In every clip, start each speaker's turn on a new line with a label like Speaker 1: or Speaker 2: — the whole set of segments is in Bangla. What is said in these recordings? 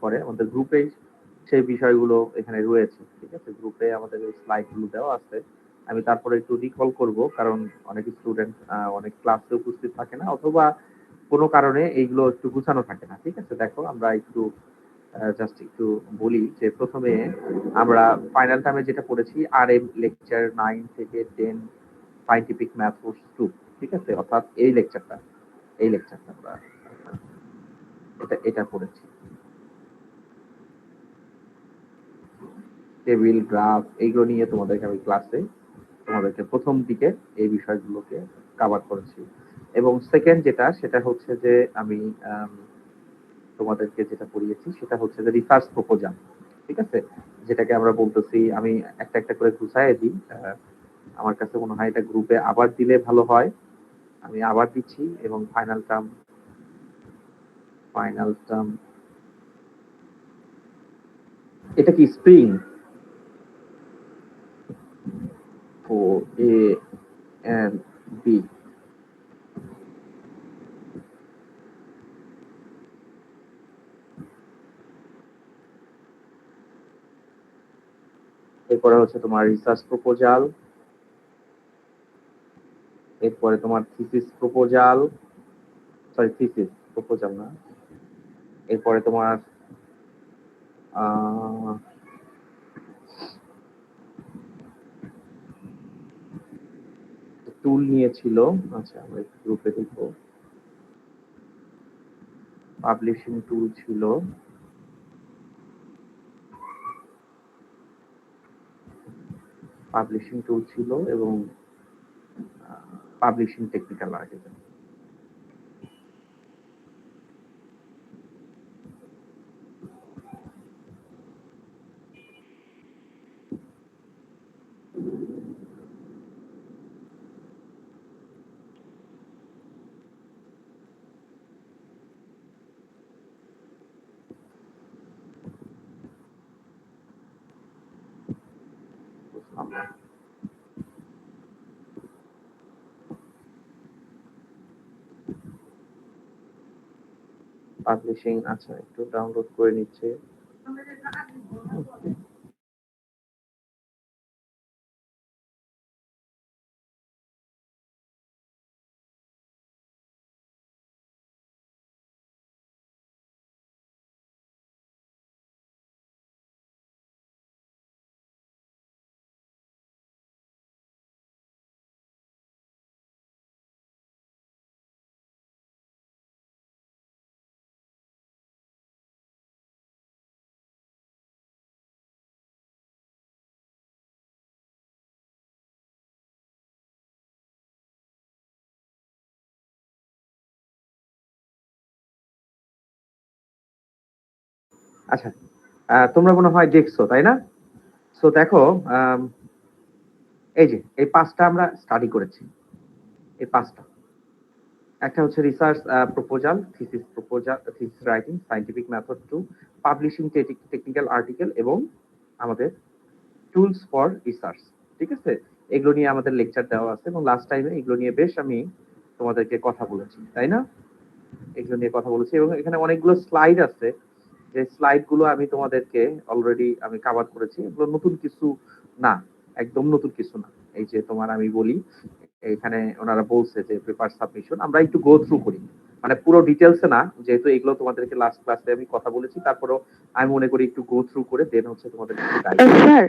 Speaker 1: করে আমাদের গ্রুপে সেই বিষয়গুলো এখানে রয়েছে। ঠিক আছে? গ্রুপে আমাদের এই স্লাইডগুলো দেওয়া আছে। আমি তারপরে একটু রিকল করব, কারণ অনেক স্টুডেন্ট অনেক ক্লাসে উপস্থিত থাকে না, অথবা কোনো কারণে এইগুলো একটু গুছানো থাকে না। ঠিক আছে? দেখো আমরা একটু জাস্ট একটু বলি যে প্রথমে আমরা ফাইনাল টার্মে যেটা পড়েছি RM লেকচার 9 থেকে 10 সায়েন্টিফিক ম্যাথ কোর্স 2। ঠিক আছে? অর্থাৎ এই লেকচারটা আমরা এটা পড়েছি। টেবিল, গ্রাফ এইগুলো নিয়ে তোমাদেরকে আমি ক্লাসে প্রথম দিকে এই বিষয়গুলোকে কভার করেছি। এবং সেকেন্ড সেটা হচ্ছে যে আমি তোমাদেরকে যেটা পড়িয়েছি সেটা হচ্ছে যে রিসার্চ প্রপোজাল। ঠিক আছে? যেটাকে আমরা বলতেছি, আমি একটা একটা করে গুছায় দিই। আমার কাছে মনে হয় এটা গ্রুপে আবার দিলে ভালো হয়। আমি আবার দিচ্ছি। এবং ফাইনাল টার্ম এটা কি স্প্রিং 4A and B। এরপরে হচ্ছে তোমার রিসার্চ প্রপোজাল, এরপরে তোমার থিসিস প্রপোজাল, থিসিস প্রপোজাল না, এরপরে তোমার টুল নিয়েছিল। আচ্ছা, আমরা গ্রুপে দেখব। পাবলিশিং টুল ছিল, এবং পাবলিশিং টেকনিক্যাল আর্টিকেল। পাবলিশিং, আচ্ছা একটু ডাউনলোড করে নিচ্ছে। আচ্ছা, তোমরা মনে হয় দেখছো, তাই না? সো দেখো, এই যে এই 5টা আমরা স্টাডি করেছি। এই 5টা, একটা হচ্ছে research proposal, thesis writing, scientific method 2, publishing technical article, এবং আমাদের টুলস ফর রিসার্চ। ঠিক আছে? এগুলো নিয়ে আমাদের লেকচার দেওয়া আছে, এবং লাস্ট টাইমে এগুলো নিয়ে বেশ আমি তোমাদেরকে কথা বলেছি, তাই না? এগুলো নিয়ে কথা বলেছি, এবং এখানে অনেকগুলো স্লাইড আছে, যে স্লাইড গুলো আমি তোমাদেরকে অলরেডি আমি কভার করেছি। এগুলো নতুন কিছু না, একদম নতুন কিছু না। এই যে তোমার আমি বলি, এখানে ওনারা বলছে যে পেপার সাবমিশন আমরা একটু গো থ্রু করি, মানে পুরো ডিটেলসে না, যেহেতু এগুলো তোমাদেরকে লাস্ট ক্লাসে আমি কথা বলেছি, তারপরেও আমি মনে করি একটু গো থ্রু করে দেন হচ্ছে তোমাদের কিছু গাইড।
Speaker 2: স্যার,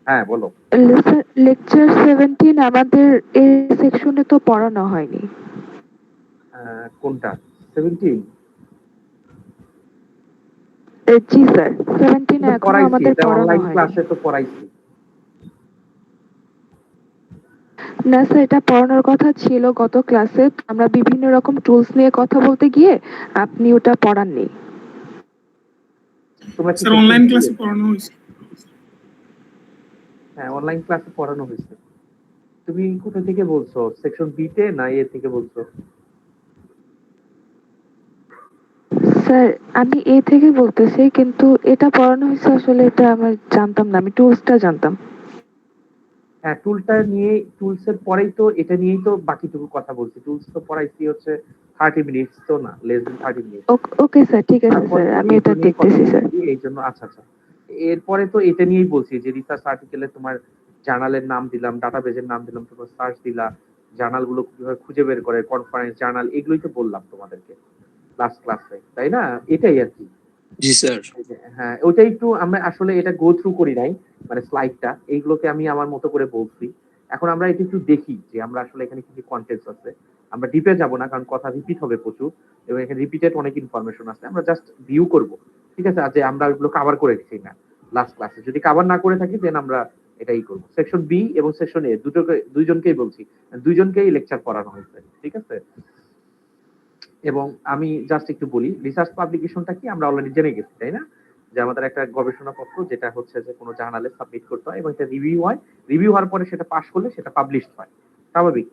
Speaker 1: হ্যাঁ বলো।
Speaker 2: লেকচার 17 আমাদের এই সেকশনে তো পড়ানো হয়নি।
Speaker 1: কোনটা 17?
Speaker 2: জি স্যার, 17 এখনো আমাদের পড়ানো
Speaker 1: অনলাইন
Speaker 2: হয়নি।
Speaker 1: ক্লাসে তো পড়াইছি।
Speaker 2: না স্যার, এটা পড়ানোর কথা ছিল গত ক্লাসে। আমরা বিভিন্ন রকম টুলস নিয়ে কথা বলতে গিয়ে আপনি ওটা পড়াননি।
Speaker 3: স্যার অনলাইন ক্লাসে পড়ানো হয়েছে।
Speaker 1: হ্যাঁ, অনলাইন ক্লাসে পড়ানো হয়েছে। তুমি কোথা থেকে বলছো? সেকশন বি তে না এ থেকে বলছো?
Speaker 2: স্যার আমি এ থেকে বলতেছি, কিন্তু এটা পড়ানো হয়েছে আসলে, এটা আমি জানতাম না, আমি টুলসটা জানতাম।
Speaker 1: হ্যাঁ, টুলটা নিয়ে, টুলস এর পরেই তো এটা নিয়েই তো বাকিটুকু কথা বলছি। টুলস তো পড়াইছি হচ্ছে 30 মিনিটস তো না, less than 30 minutes.
Speaker 2: Okay sir, ঠিক আছে
Speaker 1: তারপরে
Speaker 2: স্যার,
Speaker 1: তো
Speaker 2: আমি
Speaker 1: এটা
Speaker 2: এটা
Speaker 1: নিয়ে কথা
Speaker 2: দেখতেছি স্যার।
Speaker 1: বলছি এই জন্য। আচ্ছা আচ্ছা, এরপরে তো এটা নিয়েই বলছি যে রিসার্চ আর্টিকেলে তোমার জার্নালের নাম দিলাম, ডাটাবেজের নাম দিলাম, তোমার সার্চ দিলা, জার্নাল গুলো কিভাবে খুঁজে বের করে, কনফারেন্স জার্নাল, এগুলোই তো বললাম তোমাদেরকে লাস্ট ক্লাসে, তাই না? এটাই আর কি।
Speaker 4: জি স্যার।
Speaker 1: হ্যাঁ, ওইটাই একটু আমরা আসলে এটা গো থ্রু করি নাই, মানে স্লাইডটা, এইগুলোকে আমি আমার মতো করে বলছি। এখন আমরা এটা একটু দেখি যে আমরা আসলে এখানে কি কি কন্টেন্টস আছে। আমরা ডিপে যাব না, কারণ কথা রিপিট হবে প্রচুর, এবং এখানে রিপিটেড অনেক ইনফরমেশন আছে। আমরা জাস্ট ভিউ করব, ঠিক আছে? যে আমরা ওগুলো কভার করে দিচ্ছি না লাস্ট ক্লাসে। যদি কভার না করে থাকি দেন আমরা এটাই করব। সেকশন বি এবং সেকশন এ দুইজনকেই বলছি, দুইজনকেই লেকচার করানো হয়েছে, ঠিক আছে? এবং আমি জাস্ট একটু বলি, রিসার্চ পাবলিকেশনটা কি আমরা অলরেডি জেনে গেছি, তাই না? যে আমাদের একটা গবেষণাপত্র, যেটা হচ্ছে যে কোনো জার্নালে সাবমিট করতে হয় এবং এটা রিভিউ হয়, রিভিউ হওয়ার পরে সেটা পাশ করলে সেটা পাবলিশড হয়, স্বাভাবিক।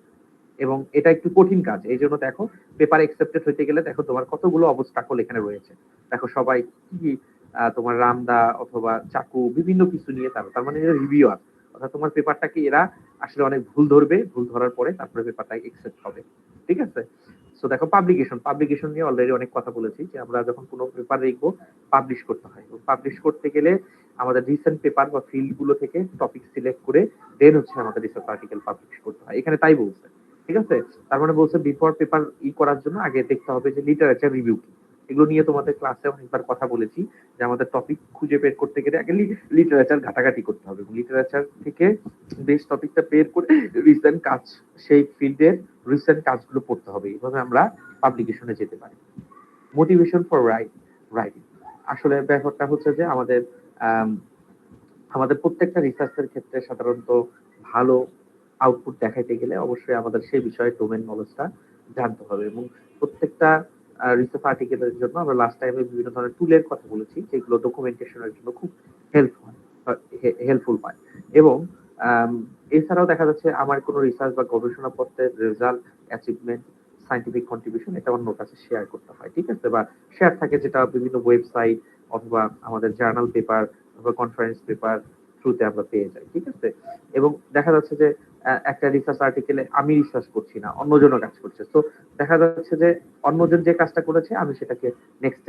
Speaker 1: এবং এটা একটু কঠিন কাজ, এই জন্য দেখো পেপার একসেপ্টেড হইতে গেলে দেখো তোমার কতগুলো অবস্টাকল এখানে রয়েছে। দেখো সবাই কি তোমার রামদা অথবা চাকু বিভিন্ন কিছু নিয়ে তার মানে রিভিউ আছে, অর্থাৎ তোমার পেপারটাকে এরা আসলে অনেক ভুল ধরবে, ভুল ধরার পরে তারপরে পেপারটা একসেপ্ট হবে, ঠিক আছে? সো দেখো পাবলিকেশন নিয়ে অলরেডি অনেক কথা বলেছি যে আমরা যখন কোনো পেপার লিখবো পাবলিশ করতে হয়, পাবলিশ করতে গেলে আমাদের রিসেন্ট পেপার বা ফিল্ড গুলো থেকে টপিক সিলেক্ট করে দেন হচ্ছে আমাদের রিসার্চ আর্টিকেল পাবলিশ করতে হয়, এখানে তাই বলছে, ঠিক আছে? তার মানে বলছে বিফোর পেপার করার জন্য আগে দেখতে হবে যে লিটারেচার রিভিউ কি। এগুলো নিয়ে তোমাদের ক্লাসে অনেকবার কথা বলেছি যে আমাদের টপিক খুঁজে বের করতে গেলে আগে লিটারেচার ঘাটাঘাটি করতে হবে, লিটারেচার থেকে বেস্ট টপিকটা বের করে রিসেন্ট কাজ, সেই ফিল্ডের রিসেন্ট কাজগুলো পড়তে হবে, এইভাবে আমরা পাবলিকেশনে যেতে পারি। মোটিভেশন ফর রাইটিং, আসলে ব্যাপারটা হচ্ছে যে আম, আমাদের প্রত্যেকটা রিসার্চের ক্ষেত্রে সাধারণত ভালো আউটপুট দেখাইতে গেলে অবশ্যই আমাদের সেই বিষয়ে ডোমেন নলেজটা জানতে হবে। এবং প্রত্যেকটা রিসার্চ আর্টিকেলের জন্য আমরা লাস্ট টাইমে বিভিন্ন ধরনের টুলের কথা বলেছি, যেগুলো ডকুমেন্টেশনের জন্য খুব হেল্পফুল হয়। এবং এছাড়াও দেখা যাচ্ছে আমার কোনো রিসার্চ বা গবেষণাপত্রের রেজাল্ট, অ্যাচিভমেন্ট, সাইন্টিফিক কন্ট্রিবিউশন এটা অন্য কাছে শেয়ার করতে হয়, ঠিক আছে? বা শেয়ার থাকে যেটা বিভিন্ন ওয়েবসাইট অথবা আমাদের জার্নাল পেপার অথবা কনফারেন্স পেপার থ্রুতে আমরা পেয়ে যাই, ঠিক আছে? এবং দেখা যাচ্ছে যে একটা রিসার্চ আর্টিকেলে আমি রিসার্চ করছি না, অন্যজনও কাজ করছে, তো দেখা যাচ্ছে যে অন্যজন যে কাজটা করেছে আমি সেটাকে নেক্সট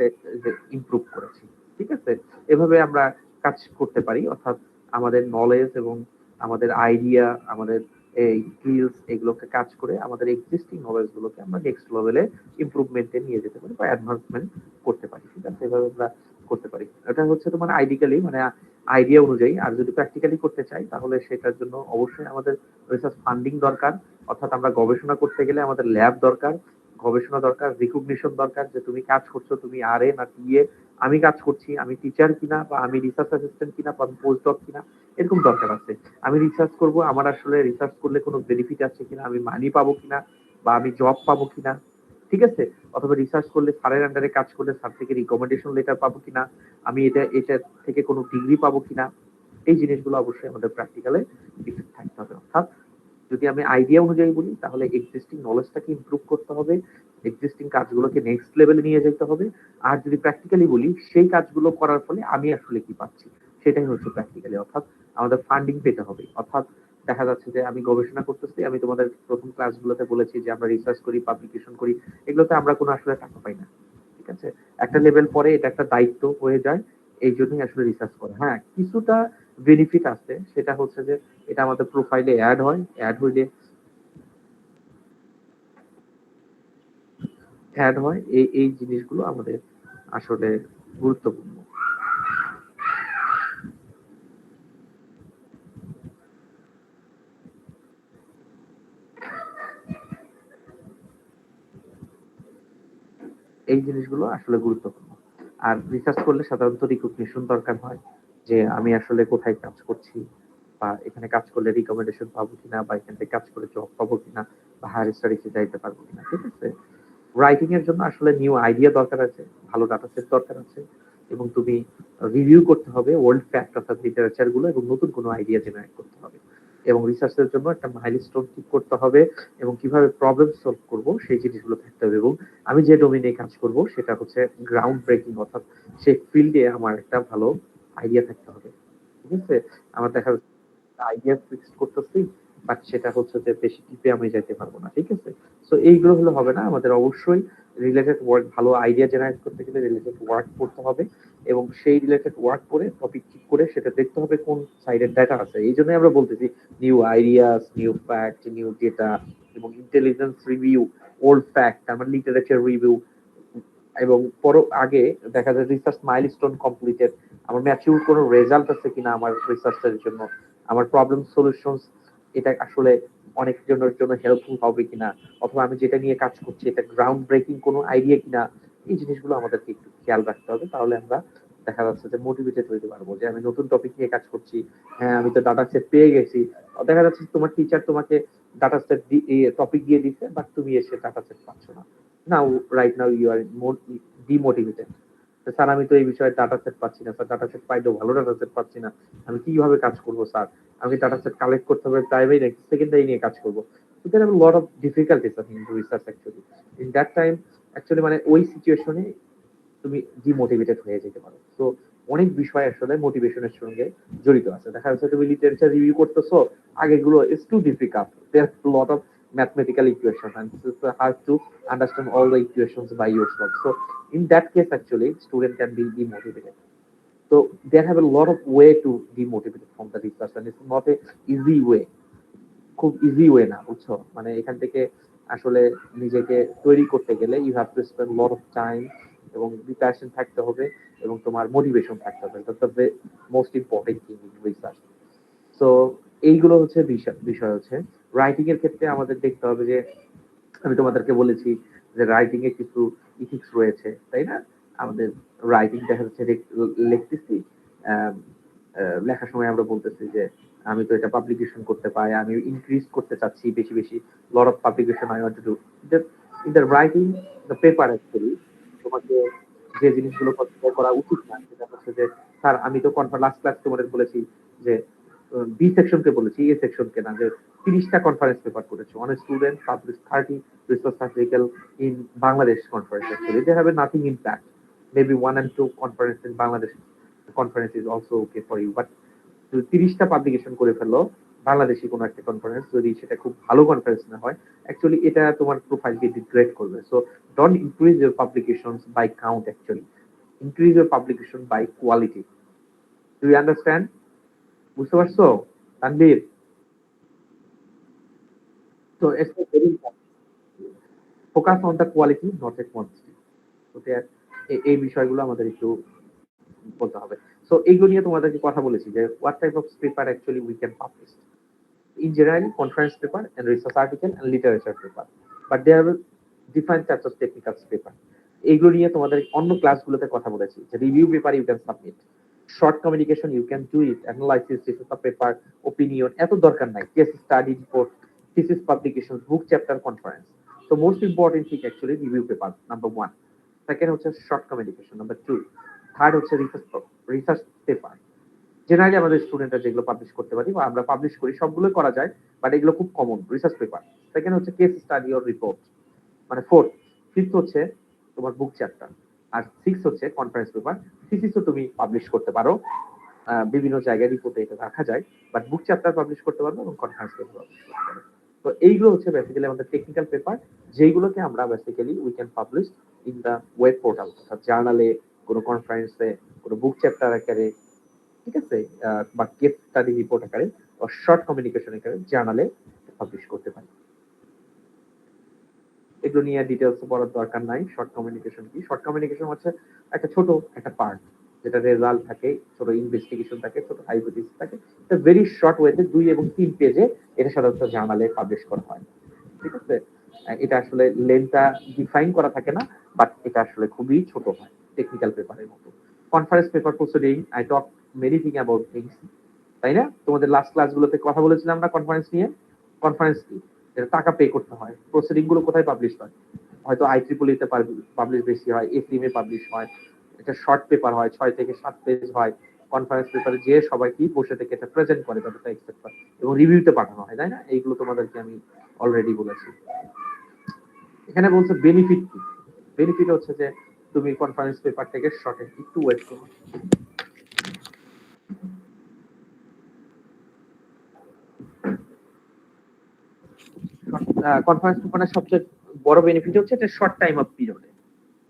Speaker 1: ইমপ্রুভ করেছি, ঠিক আছে? এভাবে আমরা কাজ করতে পারি, অর্থাৎ আমাদের নলেজ এবং আমাদের আইডিয়া, আমাদের এই স্কিলস, এগুলোকে কাজ করে আমাদের এক্সিস্টিং নলেজ গুলোকে আমরা নেক্সট লেভেলে ইমপ্রুভমেন্টে নিয়ে যেতে পারি বা অ্যাডভান্সমেন্ট করতে পারি, ঠিক আছে? এভাবে আমরা করতে পারি। এটা হচ্ছে তোমার আইডিক্যালি মানে আইডিয়া অনুযায়ী। আর যদি প্র্যাকটিক্যালি করতে চাই তাহলে সেটার জন্য অবশ্যই আমাদের রিসার্চ ফান্ডিং দরকার, অর্থাৎ আমরা গবেষণা করতে গেলে আমাদের ল্যাব দরকার, গবেষণা দরকার, রিকগনিশন দরকার যে তুমি কাজ করছো, তুমি আরএ না টিএ, আমি কাজ করছি, আমি টিচার কিনা বা আমি রিসার্চ অ্যাসিস্ট্যান্ট কিনা বা আমি পোস্ট ডক কিনা, এরকম দরকার আছে। আমি রিসার্চ করব, আমার আসলে রিসার্চ করলে কোনো বেনিফিট আছে কিনা, আমি মানি পাবো কিনা বা আমি জব পাবো কিনা, ঠিক আছে? অথবা রিসার্চ করলে স্যারের আন্ডারে কাজ করলে স্যার থেকে রিকমেন্ডেশন লেটার পাবো কিনা, আমি এটা থেকে কোনো ডিগ্রি পাবো কিনা, এই জিনিসগুলো অবশ্যই আমাদের প্র্যাকটিক্যালে ইফেক্ট থাকতে হবে। অর্থাৎ যদি আমি আইডিয়া অনুযায়ী বলি তাহলে এক্সিস্টিং নলেজটাকে ইমপ্রুভ করতে হবে, এক্সিস্টিং কাজগুলোকে নেক্সট লেভেলে নিয়ে যেতে হবে। আর যদি প্র্যাকটিক্যালি বলি সেই কাজগুলো করার ফলে আমি আসলে কি পাচ্ছি, সেটাই হচ্ছে প্র্যাকটিক্যালি। অর্থাৎ আমাদের ফান্ডিং পেতে হবে, অর্থাৎ দেখা যাচ্ছে যে আমি গবেষণা করতেছি, আমি তোমাদের প্রথম ক্লাসগুলোতে বলেছি যে আমরা রিসার্চ করি, পাবলিকেশন করি, এগুলোতে আমরা কোনো আসলে টাকা পাই না, ঠিক আছে? একটা লেভেল পরে এটা একটা দায়িত্ব হয়ে যায়, এই জন্যই আসলে রিসার্চ করে। হ্যাঁ, কিছুটা বেনিফিট আছে, সেটা হচ্ছে যে এটা আমাদের প্রোফাইলে অ্যাড হয়, এই জিনিসগুলো আমাদের আসলে গুরুত্বপূর্ণ। এই জিনিসগুলো আসলে গুরুত্বপূর্ণ। আর রিসার্চ করলে সাধারণত রিকগনিশন দরকার হয়, যে আমি আসলে কোথায় কাজ করছি, বা এখানে কাজ করলে রিকমেন্ডেশন পাবো কিনা, বা এখান থেকে কাজ করে জব পাবো কিনা, বা হায়ার স্টাডিজে যাইতে পারবো কিনা, ঠিক আছে? রাইটিং এর জন্য আসলে নিউ আইডিয়া দরকার আছে, ভালো ডাটা সেট দরকার আছে, এবং তুমি রিভিউ করতে হবে ওল্ড ফ্যাক্ট অর্থাৎ লিটারেচার গুলো, এবং নতুন কোনো আইডিয়া জেনারেট করতে হবে। এবং রিসার্চের জন্য একটা মাইলস্টোন ঠিক করতে হবে, এবং কিভাবে প্রবলেম সলভ করব সেই জিনিসগুলো থাকতে হবে। এবং আমি যে ডোমেইনে কাজ করব সেটা হচ্ছে গ্রাউন্ড ব্রেকিং, অর্থাৎ সেই ফিল্ডে আমার একটা ভালো আইডিয়া থাকতে হবে, ঠিক আছে? আমার দেখা যাচ্ছে আইডিয়া ফিক্স করতেছি, বাট সেটা হচ্ছে যে বেশি টিপে আমি যাইতে পারবো না, ঠিক আছে? সো এইগুলো হলে হবে না, আমাদের অবশ্যই রিলেটেড ওয়ার্ক, ভালো আইডিয়া জেনারেট করতে গেলে রিলেটেড ওয়ার্ক করতে হবে, এবং সেই রিলেটেড ওয়ার্ক করে টপিক ঠিক করে সেটা দেখতে হবে কোন সাইডের ডাটা আছে। এই জন্যই আমরা বলতেছি new ideas, new fact, new data, এবং ইন্টেলিজেন্স রিভিউ, ওল্ড ফ্যাক্ট, আমার লিটারেচার রিভিউ, এবং আগে দেখা যায় রিসার্চ মাইলস্টোন কমপ্লিটেড, আমার ম্যাচিউর কোনো রেজাল্ট আছে কিনা আমার রিসার্চের জন্য, আমার প্রবলেম সলিউশনস এটা আসলে অনেক জনের জন্য হেল্পফুল হবে কিনা, অথবা আমি যেটা নিয়ে কাজ করছি এটা গ্রাউন্ড ব্রেকিং কোনো আইডিয়া কিনা। এই জিনিসগুলো আমাদেরকে একটু খেয়াল রাখতে হবে, তাহলে আমরা দেখা যাচ্ছে যে মোটিভেটেড হইতে পারবো যে আমি নতুন টপিক নিয়ে কাজ করছি, হ্যাঁ আমি তো ডাটা সেট পেয়ে গেছি। দেখা যাচ্ছে তোমার টিচার তোমাকে ডাটা সেট টপিক দিয়ে দিচ্ছে, বাট তুমি এসে ডাটা সেট পাচ্ছ না। Now right now you are demotivated, sir আমি তো এই বিষয়ে ডাটা সেট পাচ্ছি না, স্যার ডাটা সেট পাইলেও ভালো ডাটা সেট পাচ্ছি না, আমি কিভাবে কাজ করবো স্যার, আমি ডাটা সেট কালেক্ট করতে হবে প্রাইমারি নাকি সেকেন্ডারি নিয়ে কাজ করবো। So there are a lot of difficulties in research actually. In that time actually মানে ওই সিচুয়েশনে তুমি ডিমোটিভেটেড হয়ে যেতে পারো। তো অনেক বিষয় আসলে মোটিভেশনের সঙ্গে জড়িত আছে। দেখা যাচ্ছে তুমি লিটারেচার রিভিউ করতেছো, আগেগুলো is too difficult, there lot of mathematical equation and it's hard to understand all the equations by yourself. So in that case actually student can be demotivated. So there have a lot of way to demotivate from the research and it's not a easy way, খুব ইজি ওয়ে না, বুঝছো? মানে এখান থেকে আসলে নিজেকে তৈরি করতে গেলে you have to spend lot of time, এবং প্রিপারেশন থাকতে হবে, এবং তোমার মোটিভেশন থাকতে হবে। That's the most important thing in research. তো এইগুলো হচ্ছে বিষয় বিষয় হচ্ছে রাইটিং এর ক্ষেত্রে আমাদের দেখতে হবে যে আমি তোমাদেরকে বলেছি যে রাইটিং এ কিছু ইথিক্স রয়েছে, তাই না? আমাদের রাইটিং দেখা যাচ্ছে লিখতেছি, আহ, লেখার সময় আমরা বলতেছি যে আমি তো এটা পাবলিকেশন করতে পাই, আমি ইনক্রিজ করতে চাচ্ছি বেশি বেশি, lot of publication I want to do in the writing the paper actually. তোমাকে যে জিনিসগুলো কনসিডার করা উচিত না সেটা হচ্ছে যে স্যার আমি তো লাস্ট ক্লাস তোমাদের বলেছি যে বি সেকশনকে বলেছি, এ সেকশনকে না, যে 30টা কনফারেন্স পেপার করেছে, অনেক student publish 30 research article in Bangladesh conference. Actually they have nothing impact, maybe 1 and 2 conference in Bangladesh conference is also okay for you, but 30টা পাবলিকেশন করে ফেললো বাংলাদেশি কোনো একটা কনফারেন্স, যদি সেটা খুব ভালো কনফারেন্স না হয় অ্যাকচুয়ালি এটা তোমার প্রোফাইলকে ডিগ্রেড করবে। So don't increase your publications by count, actually increase your publication by quality. Do you understand? বুঝতে পারছো তানভীর? তো it's very focus on the quality not a quantity. Okay, এই বিষয়গুলো আমাদের একটু বলতে হবে। সো এইগুলো নিয়ে তোমাদেরকে কথা বলেছি যে what type of paper actually we can publish in general, conference paper and research article and literature paper, but there are different types of technical paper. এইগুলো নিয়ে তোমাদের অন্য ক্লাসগুলোতে কথা বলেছি যে review paper you can submit, short communication you can do it, analysis, research paper, opinion, এত দরকার নাই, case study report, thesis publication, book chapter conference. তো most important thing actually review paper number 1, second হচ্ছে শর্ট কমিউনিকেশন নাম্বার 2, থার্ড হচ্ছে রিসার্চ পেপার। জেনারেলি আমাদের স্টুডেন্টরা যেগুলো পাবলিশ করতে পারি বা আমরা পাবলিশ করি সবগুলো করা যায়, বাট এগুলো খুব কমন রিসার্চ পেপার। সেকেন্ড হচ্ছে কেস স্টাডি অর রিপোর্ট, মানে 4th, 5th হচ্ছে তোমার বুক চ্যাপ্টার, আর 6 হচ্ছে কনফারেন্স পেপার। থিসিসও তুমি পাবলিশ করতে পারো, বিভিন্ন জায়গায় রিপোর্টে এটা রাখা যায়, বাট বুক চ্যাপ্টার পাবলিশ করতে পারবো এবং কনফারেন্স পেপার পাবলিশ করতে পারবো। তো এইগুলো হচ্ছে বেসিক্যালি আমাদের টেকনিক্যাল পেপার, যেগুলোকে আমরা basically we can publish in the web portal, অর্থাৎ জার্নালে, কোনো কনফারেন্সে, কোনো বুক চ্যাপ্টার আকারে, ঠিক আছে, বা কেস স্টাডি রিপোর্ট আকারে বা শর্ট কমিউনিকেশন আকারে জার্নালে পাবলিশ করতে পারি। এগুলো নিয়ে ডিটেলস পড়ার দরকার নাই। শর্ট কমিউনিকেশন কি? শর্ট কমিউনিকেশন হচ্ছে একটা ছোট একটা পার্ট, যেটা রেজাল্ট থাকে, ছোট ইনভেস্টিগেশন থাকে, ছোট হাইপোথিসিস থাকে, এটা ভেরি শর্ট ওয়েতে 2 এবং 3 পেজে এটা সাধারণত জার্নালে পাবলিশ করা হয়, ঠিক আছে? এটা আসলে লেন্থটা ডিফাইন করা থাকে না, বাট এটা আসলে খুবই ছোট হয়, টেকনিক্যাল পেপারের মতো। Conference paper proceeding, I talk many thing about things, তাই না? তোমাদের লাস্ট ক্লাসগুলোতে কথা বলেছিলাম না কনফারেন্স নিয়ে। কনফারেন্স কি? এটা টাকা পে করতে হয়। প্রসিডিং গুলো কোথায় পাবলিশ হয়? হয়তো IEEE তে পাবলিশ বেশি হয়, ACM এ পাবলিশ হয়। এটা শর্ট পেপার হয়, 6 থেকে 7 পেজ হয়। কনফারেন্স পেপারে যে সবাই কি বসে থেকে এটা প্রেজেন্ট করে, ব্যাপারটা এক্সপেক্ট করে এবং রিভিউতে পাঠানো হয়, তাই না? এইগুলো তোমাদেরকে আমি অলরেডি বলেছি। এখানে বলছে বেনিফিট কি? বেনিফিট হচ্ছে যে তুমি কনফারেন্স পেপার থেকে শর্টে একটু ওয়েট করো। কনফারেন্স পেপারের সবচেয়ে বড় বেনিফিট হচ্ছে এটা শর্ট টাইম অফ পিরিয়ডে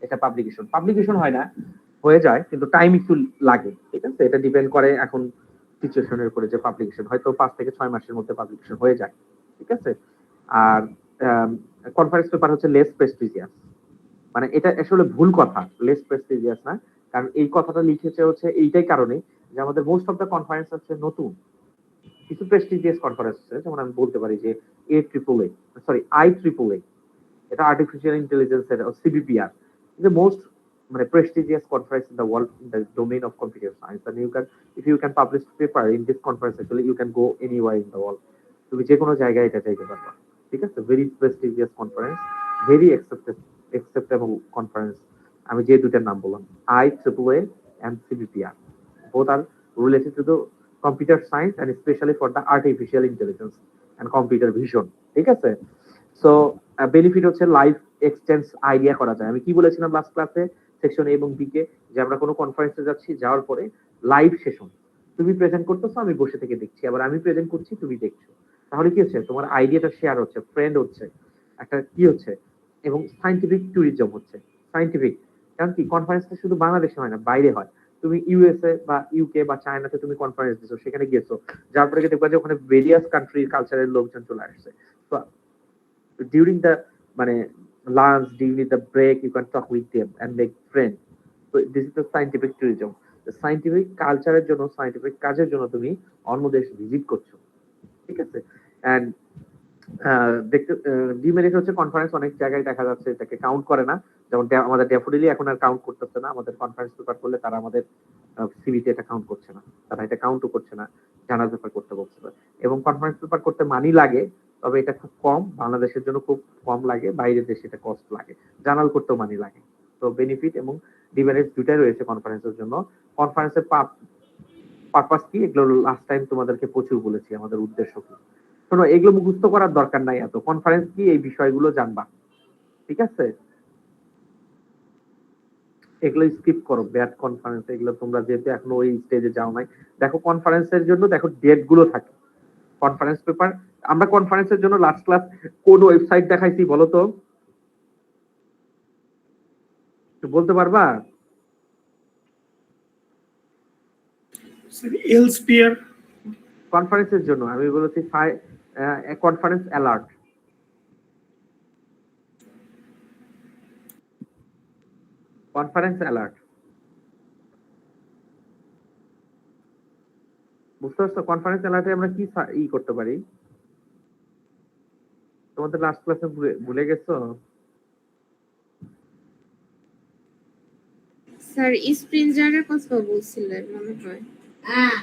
Speaker 1: এটা পাবলিকেশন হয় না, হয়ে যায় কিন্তু টাইম একটু লাগে, ঠিক আছে। এটা ডিপেন্ড করে এখন সিচুয়েশনের উপরে যে পাবলিকেশন হয়তো 5 থেকে 6 মাসের মধ্যে পাবলিকেশন হয়ে যায়, ঠিক আছে। আর কনফারেন্স পেপার হচ্ছে লেস প্রেস্টিজিয়াস, মানে এটা আসলে ভুল কথা, লেস প্রেস্টিজিয়াস না, কারণ এই কথাটা লিখেছে হচ্ছে এইটাই কারণে যে আমাদের মোস্ট অফ দ্য কনফারেন্স হচ্ছে নতুন, কিছু প্রেস্টিজিয়াস কনফারেন্স আছে যেমন আমি বলতে পারি যে IEEE, এটা আর্টিফিশিয়াল ইন্টেলিজেন্স এর সিবিপিআর, the most মানে prestigious conference in the world in the domain of computer science, and you can, if you can publish paper in this conference actually you can go anywhere in the world, তুমি যে কোনো জায়গায় এটা চাইতে পারবা, ঠিক আছে। Very prestigious conference, very acceptable conference. আমি যে দুটার নাম বললাম IEEE and CBPR, both are related to the computer science and especially for the artificial intelligence and computer vision, ঠিক আছে। সো বেনিফিট হচ্ছে লাইভ এক্সচেঞ্জ আইডিয়া করা যায়। আমি কি বলেছিলাম লাস্ট ক্লাসে সেকশন এ এবং বি কে, যে আমরা কোনো কনফারেন্সে যাচ্ছি, যাওয়ার পরে লাইভ সেশন, তুমি প্রেজেন্ট করতেছো আমি বসে থেকে দেখছি, আবার আমি প্রেজেন্ট করছি তুমি দেখছো, তাহলে কি হচ্ছে তোমার আইডিয়াটা শেয়ার হচ্ছে, ফ্রেন্ড হচ্ছে, একটা কি হচ্ছে, এবং সাইন্টিফিক ট্যুরিজম হচ্ছে। সাইন্টিফিক কারণ কি কনফারেন্সটা শুধু বাংলাদেশে হয় না, বাইরে হয়। তুমি ইউএসএ বা ইউকে বা চায়নাতে তুমি কনফারেন্স দিছো, সেখানে গেছো, যার পরে দেখবা যে ওখানে ভেরিয়াস কান্ট্রির কালচারের লোকজন চলে আসছে। তো during the মানে lunch, during the break you can talk with them and make friends. So this is the scientific tourism. The scientific কালচারের জন্য, সায়েন্টিফিক কাজের জন্য তুমি অন্য দেশ ভিজিট করছো, ঠিক আছে। এন্ড দেখতে ডিমেরিট হচ্ছে কনফারেন্স অনেক জায়গায় দেখা যাচ্ছে এটাকে কাউন্ট করে না, যেমন আমাদের ড্যাফোডিলি এখন আর কাউন্ট করতেছে না, আমাদের কনফারেন্স পেপার করলে তারা আমাদের সিভিতে এটা কাউন্ট করছে না, তারা এটা কাউন্টও করছে না, জার্নাল পেপার করতে বলছে। এবং কনফারেন্স পেপার করতে মানি লাগে, তবে এটা খুব কম, বাংলাদেশের জন্য খুব কম লাগে, বাইরের দেশে এটা কস্ট লাগে, জার্নাল করতেও মানি লাগে। তো বেনিফিট এবং ডিমেরিট দুটাই রয়েছে কনফারেন্সের জন্য। কনফারেন্সের পারপাস কি, এগুলো লাস্ট টাইম তোমাদেরকে প্রচুর বলেছি, আমাদের উদ্দেশ্য কি। শোনো, এগুলো মুখস্থ করার দরকার নাই এত, কনফারেন্স কি এই বিষয়গুলো জানবা, ঠিক আছে। এগুলো স্কিপ করো, ব্যাড কনফারেন্স, এগুলো তোমরা যেহেতু এখনো ওই স্টেজে যাও নাই। দেখো কনফারেন্সের জন্য দেখো ডেট গুলো থাকে, কনফারেন্স পেপার, আমরা কনফারেন্সের জন্য লাস্ট ক্লাস কোন ওয়েবসাইট দেখাইছি বলো তো, বলতে পারবা?
Speaker 3: এলসপিআর
Speaker 1: কনফারেন্সের জন্য আমি বলেছি কনফারেন্স অ্যালার্ট, কনফারেন্স অ্যালার্ট, বুঝতে পারছো? কনফারেন্স অ্যালার্টে আমরা কি করতে পারি, তোমাদের লাস্ট ক্লাসে ভুলে গেছো?
Speaker 4: স্যার স্প্রিঞ্জারের কথা বলছিলেন মনে হয়।
Speaker 1: হ্যাঁ,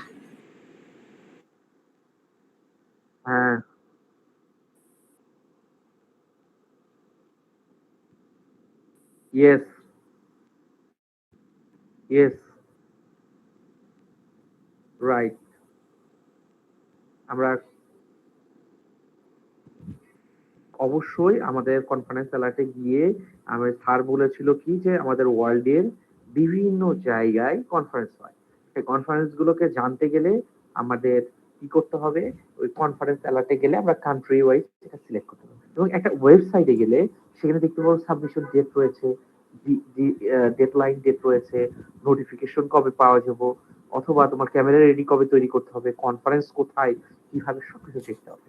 Speaker 1: ইয়েস ইয়েস, রাইট। আমরা অবশ্যই আমাদের কনফারেন্স অ্যালার্টে গিয়ে আমাদের স্যার বলেছিল কি যে আমাদের ওয়ার্ল্ডের বিভিন্ন জায়গায় কনফারেন্স হয়, সেই কনফারেন্স গুলোকে জানতে গেলে আমাদের কি করতে হবে, ওই কনফারেন্স অ্যালার্টে গেলে আমরা কান্ট্রি ওয়াইজ সেটা সিলেক্ট করতে হবে, এবং একটা ওয়েবসাইটে গেলে সেখানে দেখতে পাবো সাবমিশন ডেট রয়েছে, ডেডলাইন ডেট রয়েছে, নোটিফিকেশন কবে পাওয়া যাবো, অথবা তোমার ক্যামেরা রেডি কবে তৈরি করতে হবে, কনফারেন্স কোথায়, কিভাবে, সবকিছু দেখতে হবে,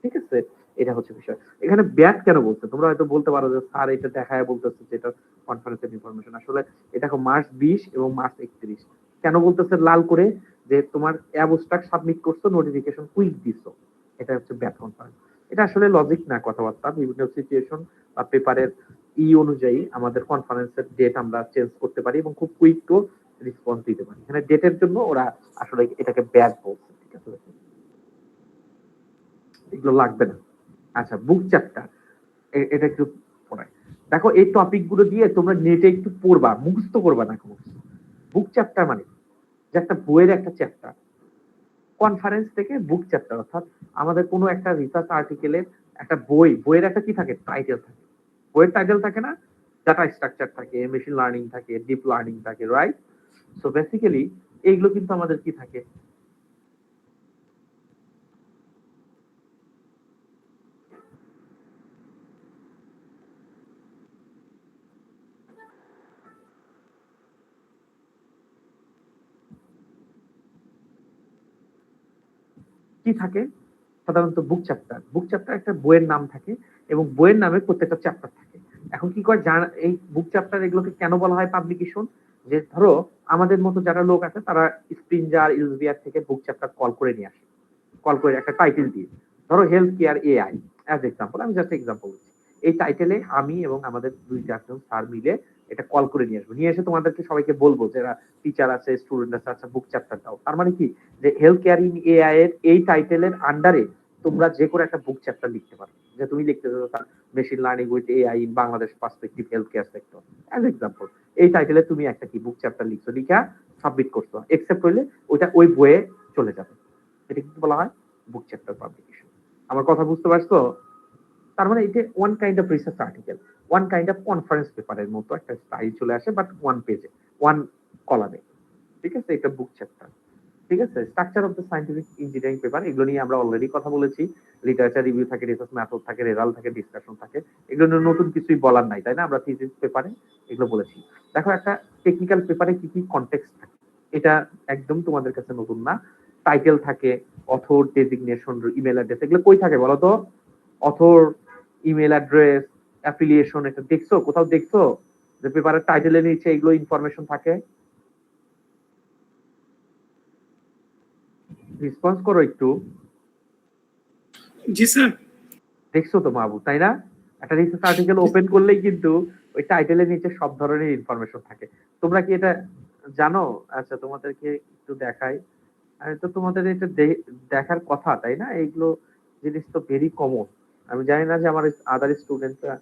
Speaker 1: ঠিক আছে। এটা হচ্ছে বিষয়। এখানে ব্যাট কেন বলছে, তোমরা হয়তো বলতে পারো যে স্যার এটা দেখায় বলতেছে যেটা কনফারেন্সের ইনফরমেশন, আসলে এটা মার্চ 20 এবং মার্চ 31 কেন বলতেছে লাল করে, যে তোমার অ্যাবস্ট্রাক্ট সাবমিট করছো, নোটিফিকেশন কুইক দিছো, এটা হচ্ছে ব্যাট কনফারেন্স। এটা আসলে লজিক না, কথাবার্তা, বিভিন্ন সিচুয়েশন বা পেপারের অনুযায়ী আমাদের কনফারেন্সের ডেট আমরা চেঞ্জ করতে পারি এবং খুব কুইক টু রেসপন্স দিতে পারি। এখানে ডেটের জন্য ওরা আসলে এটাকে ব্যাট বলছে, ঠিক আছে, এগুলো লাগবে না। আচ্ছা, বুক চ্যাপ্টার, এটা একটু পড়াই। দেখো এই টপিক গুলো দিয়ে তোমরা নেটে একটু পড়বা, মুখস্থ করবা না। বুক চ্যাপ্টার মানে যে একটা বইয়ের একটা চ্যাপ্টার, কনফারেন্স থেকে বুক চ্যাপ্টার, অর্থাৎ আমাদের কোনো একটা রিসার্চ আর্টিকেলের একটা বইয়ের একটা কি থাকে, টাইটেল থাকে, বইয়ের টাইটেল থাকে না, ডাটা স্ট্রাকচার থাকে, মেশিন লার্নিং থাকে, ডিপ লার্নিং থাকে, রাইট। সো বেসিক্যালি এইগুলো কিন্তু আমাদের কি থাকে, কি থাকে সাধারণত বুক চ্যাপ্টার একটা বইয়ের নাম থাকে এবং বইয়ের নামে প্রত্যেকটা চ্যাপ্টার থাকে। এখন কি করে এই বুক চ্যাপ্টার এগুলোকে কেন বলা হয় পাবলিকেশন? যে ধরো আমাদের মতো যারা লোক আছে তারা স্প্রিঞ্জার ইলভিয়ার থেকে বুক চ্যাপ্টার কল করে নিয়ে আসে, কল করে একটা টাইটেল দিয়ে, ধরো health care AI as example, আমি জাস্ট এক্সাম্পল বলছি। এই টাইটেলে আমি এবং আমাদের 2-4 জন স্যার মিলে এটা কল করে নিয়ে আসবো, নিয়ে এসে তোমাদেরকে সবাইকে বলবো যারা টিচার আছে স্টুডেন্ট আছে, আচ্ছা বুক চ্যাপ্টার দাও। তার মানে কি যে হেলথ কেয়ার ইন এআই এর এই টাইটেলের আন্ডারে তোমরা যে কোনো একটা বুক চ্যাপ্টার লিখতে পারো, যে তুমি লিখতে চাও machine learning with AI in Bangladesh perspective health care sector as example. এই টাইটেলে তুমি একটা কি বুক চ্যাপ্টার লিখছো, লিখা সাবমিট করছো, একসেপ্ট হইলে ওইটা ওই বইয়ে চলে যাবে। এটা কি বলা হয়? বুক চ্যাপ্টার পাবলিকেশন। আমার কথা বুঝতে পারছো? তার মানে এটা one kind of research article, one kind of conference পেপারের মতো একটা স্টাইল চলে আসে, বাট ওয়ান পেজে, ওয়ান কলামে। ঠিক আছে, এটা বুক চ্যাপ্টার। ঠিক আছে, structure of the scientific engineering paper, এগুলো নিয়ে আমরা অলরেডি কথা বলেছি। লিটারেচার রিভিউ থাকে, রিসার্চ মেথড থাকে, রেজাল্ট থাকে, ডিসকাশন থাকে, এগুলো নিয়ে নতুন কিছুই বলার নাই, তাই না? আমরা থিসিস পেপারে এগুলো বলেছি। দেখো একটা টেকনিক্যাল পেপারে কি কি কনটেক্সট থাকে, এটা একদম তোমাদের কাছে নতুন না। টাইটেল থাকে, অথর ডেজিগনেশন, ইমেল অ্যাড্রেস, এগুলো কই থাকে বলো তো? অথর, ইমেল অ্যাড্রেস, অ্যাফিলিয়েশন, এটা দেখছো কোথাও? দেখছো যে পেপারের টাইটেলের নিচে এগুলো ইনফরমেশন থাকে? রেসপন্স করো একটু।
Speaker 3: জি স্যার।
Speaker 1: দেখছো তো মাহবুব, তাই না? একটা রিসার্চ আর্টিকেল ওপেন করলেই কিন্তু ওই টাইটেলের নিচে সব ধরনের ইনফরমেশন থাকে। তোমরা কি এটা জানো? আচ্ছা তোমাদেরকে একটু দেখাই। আমি তো তোমাদের এটা দেখার কথা, তাই না? এইগুলো জিনিস তো ভেরি কমন। আমি জানি না যে আমার আদার স্টুডেন্টরা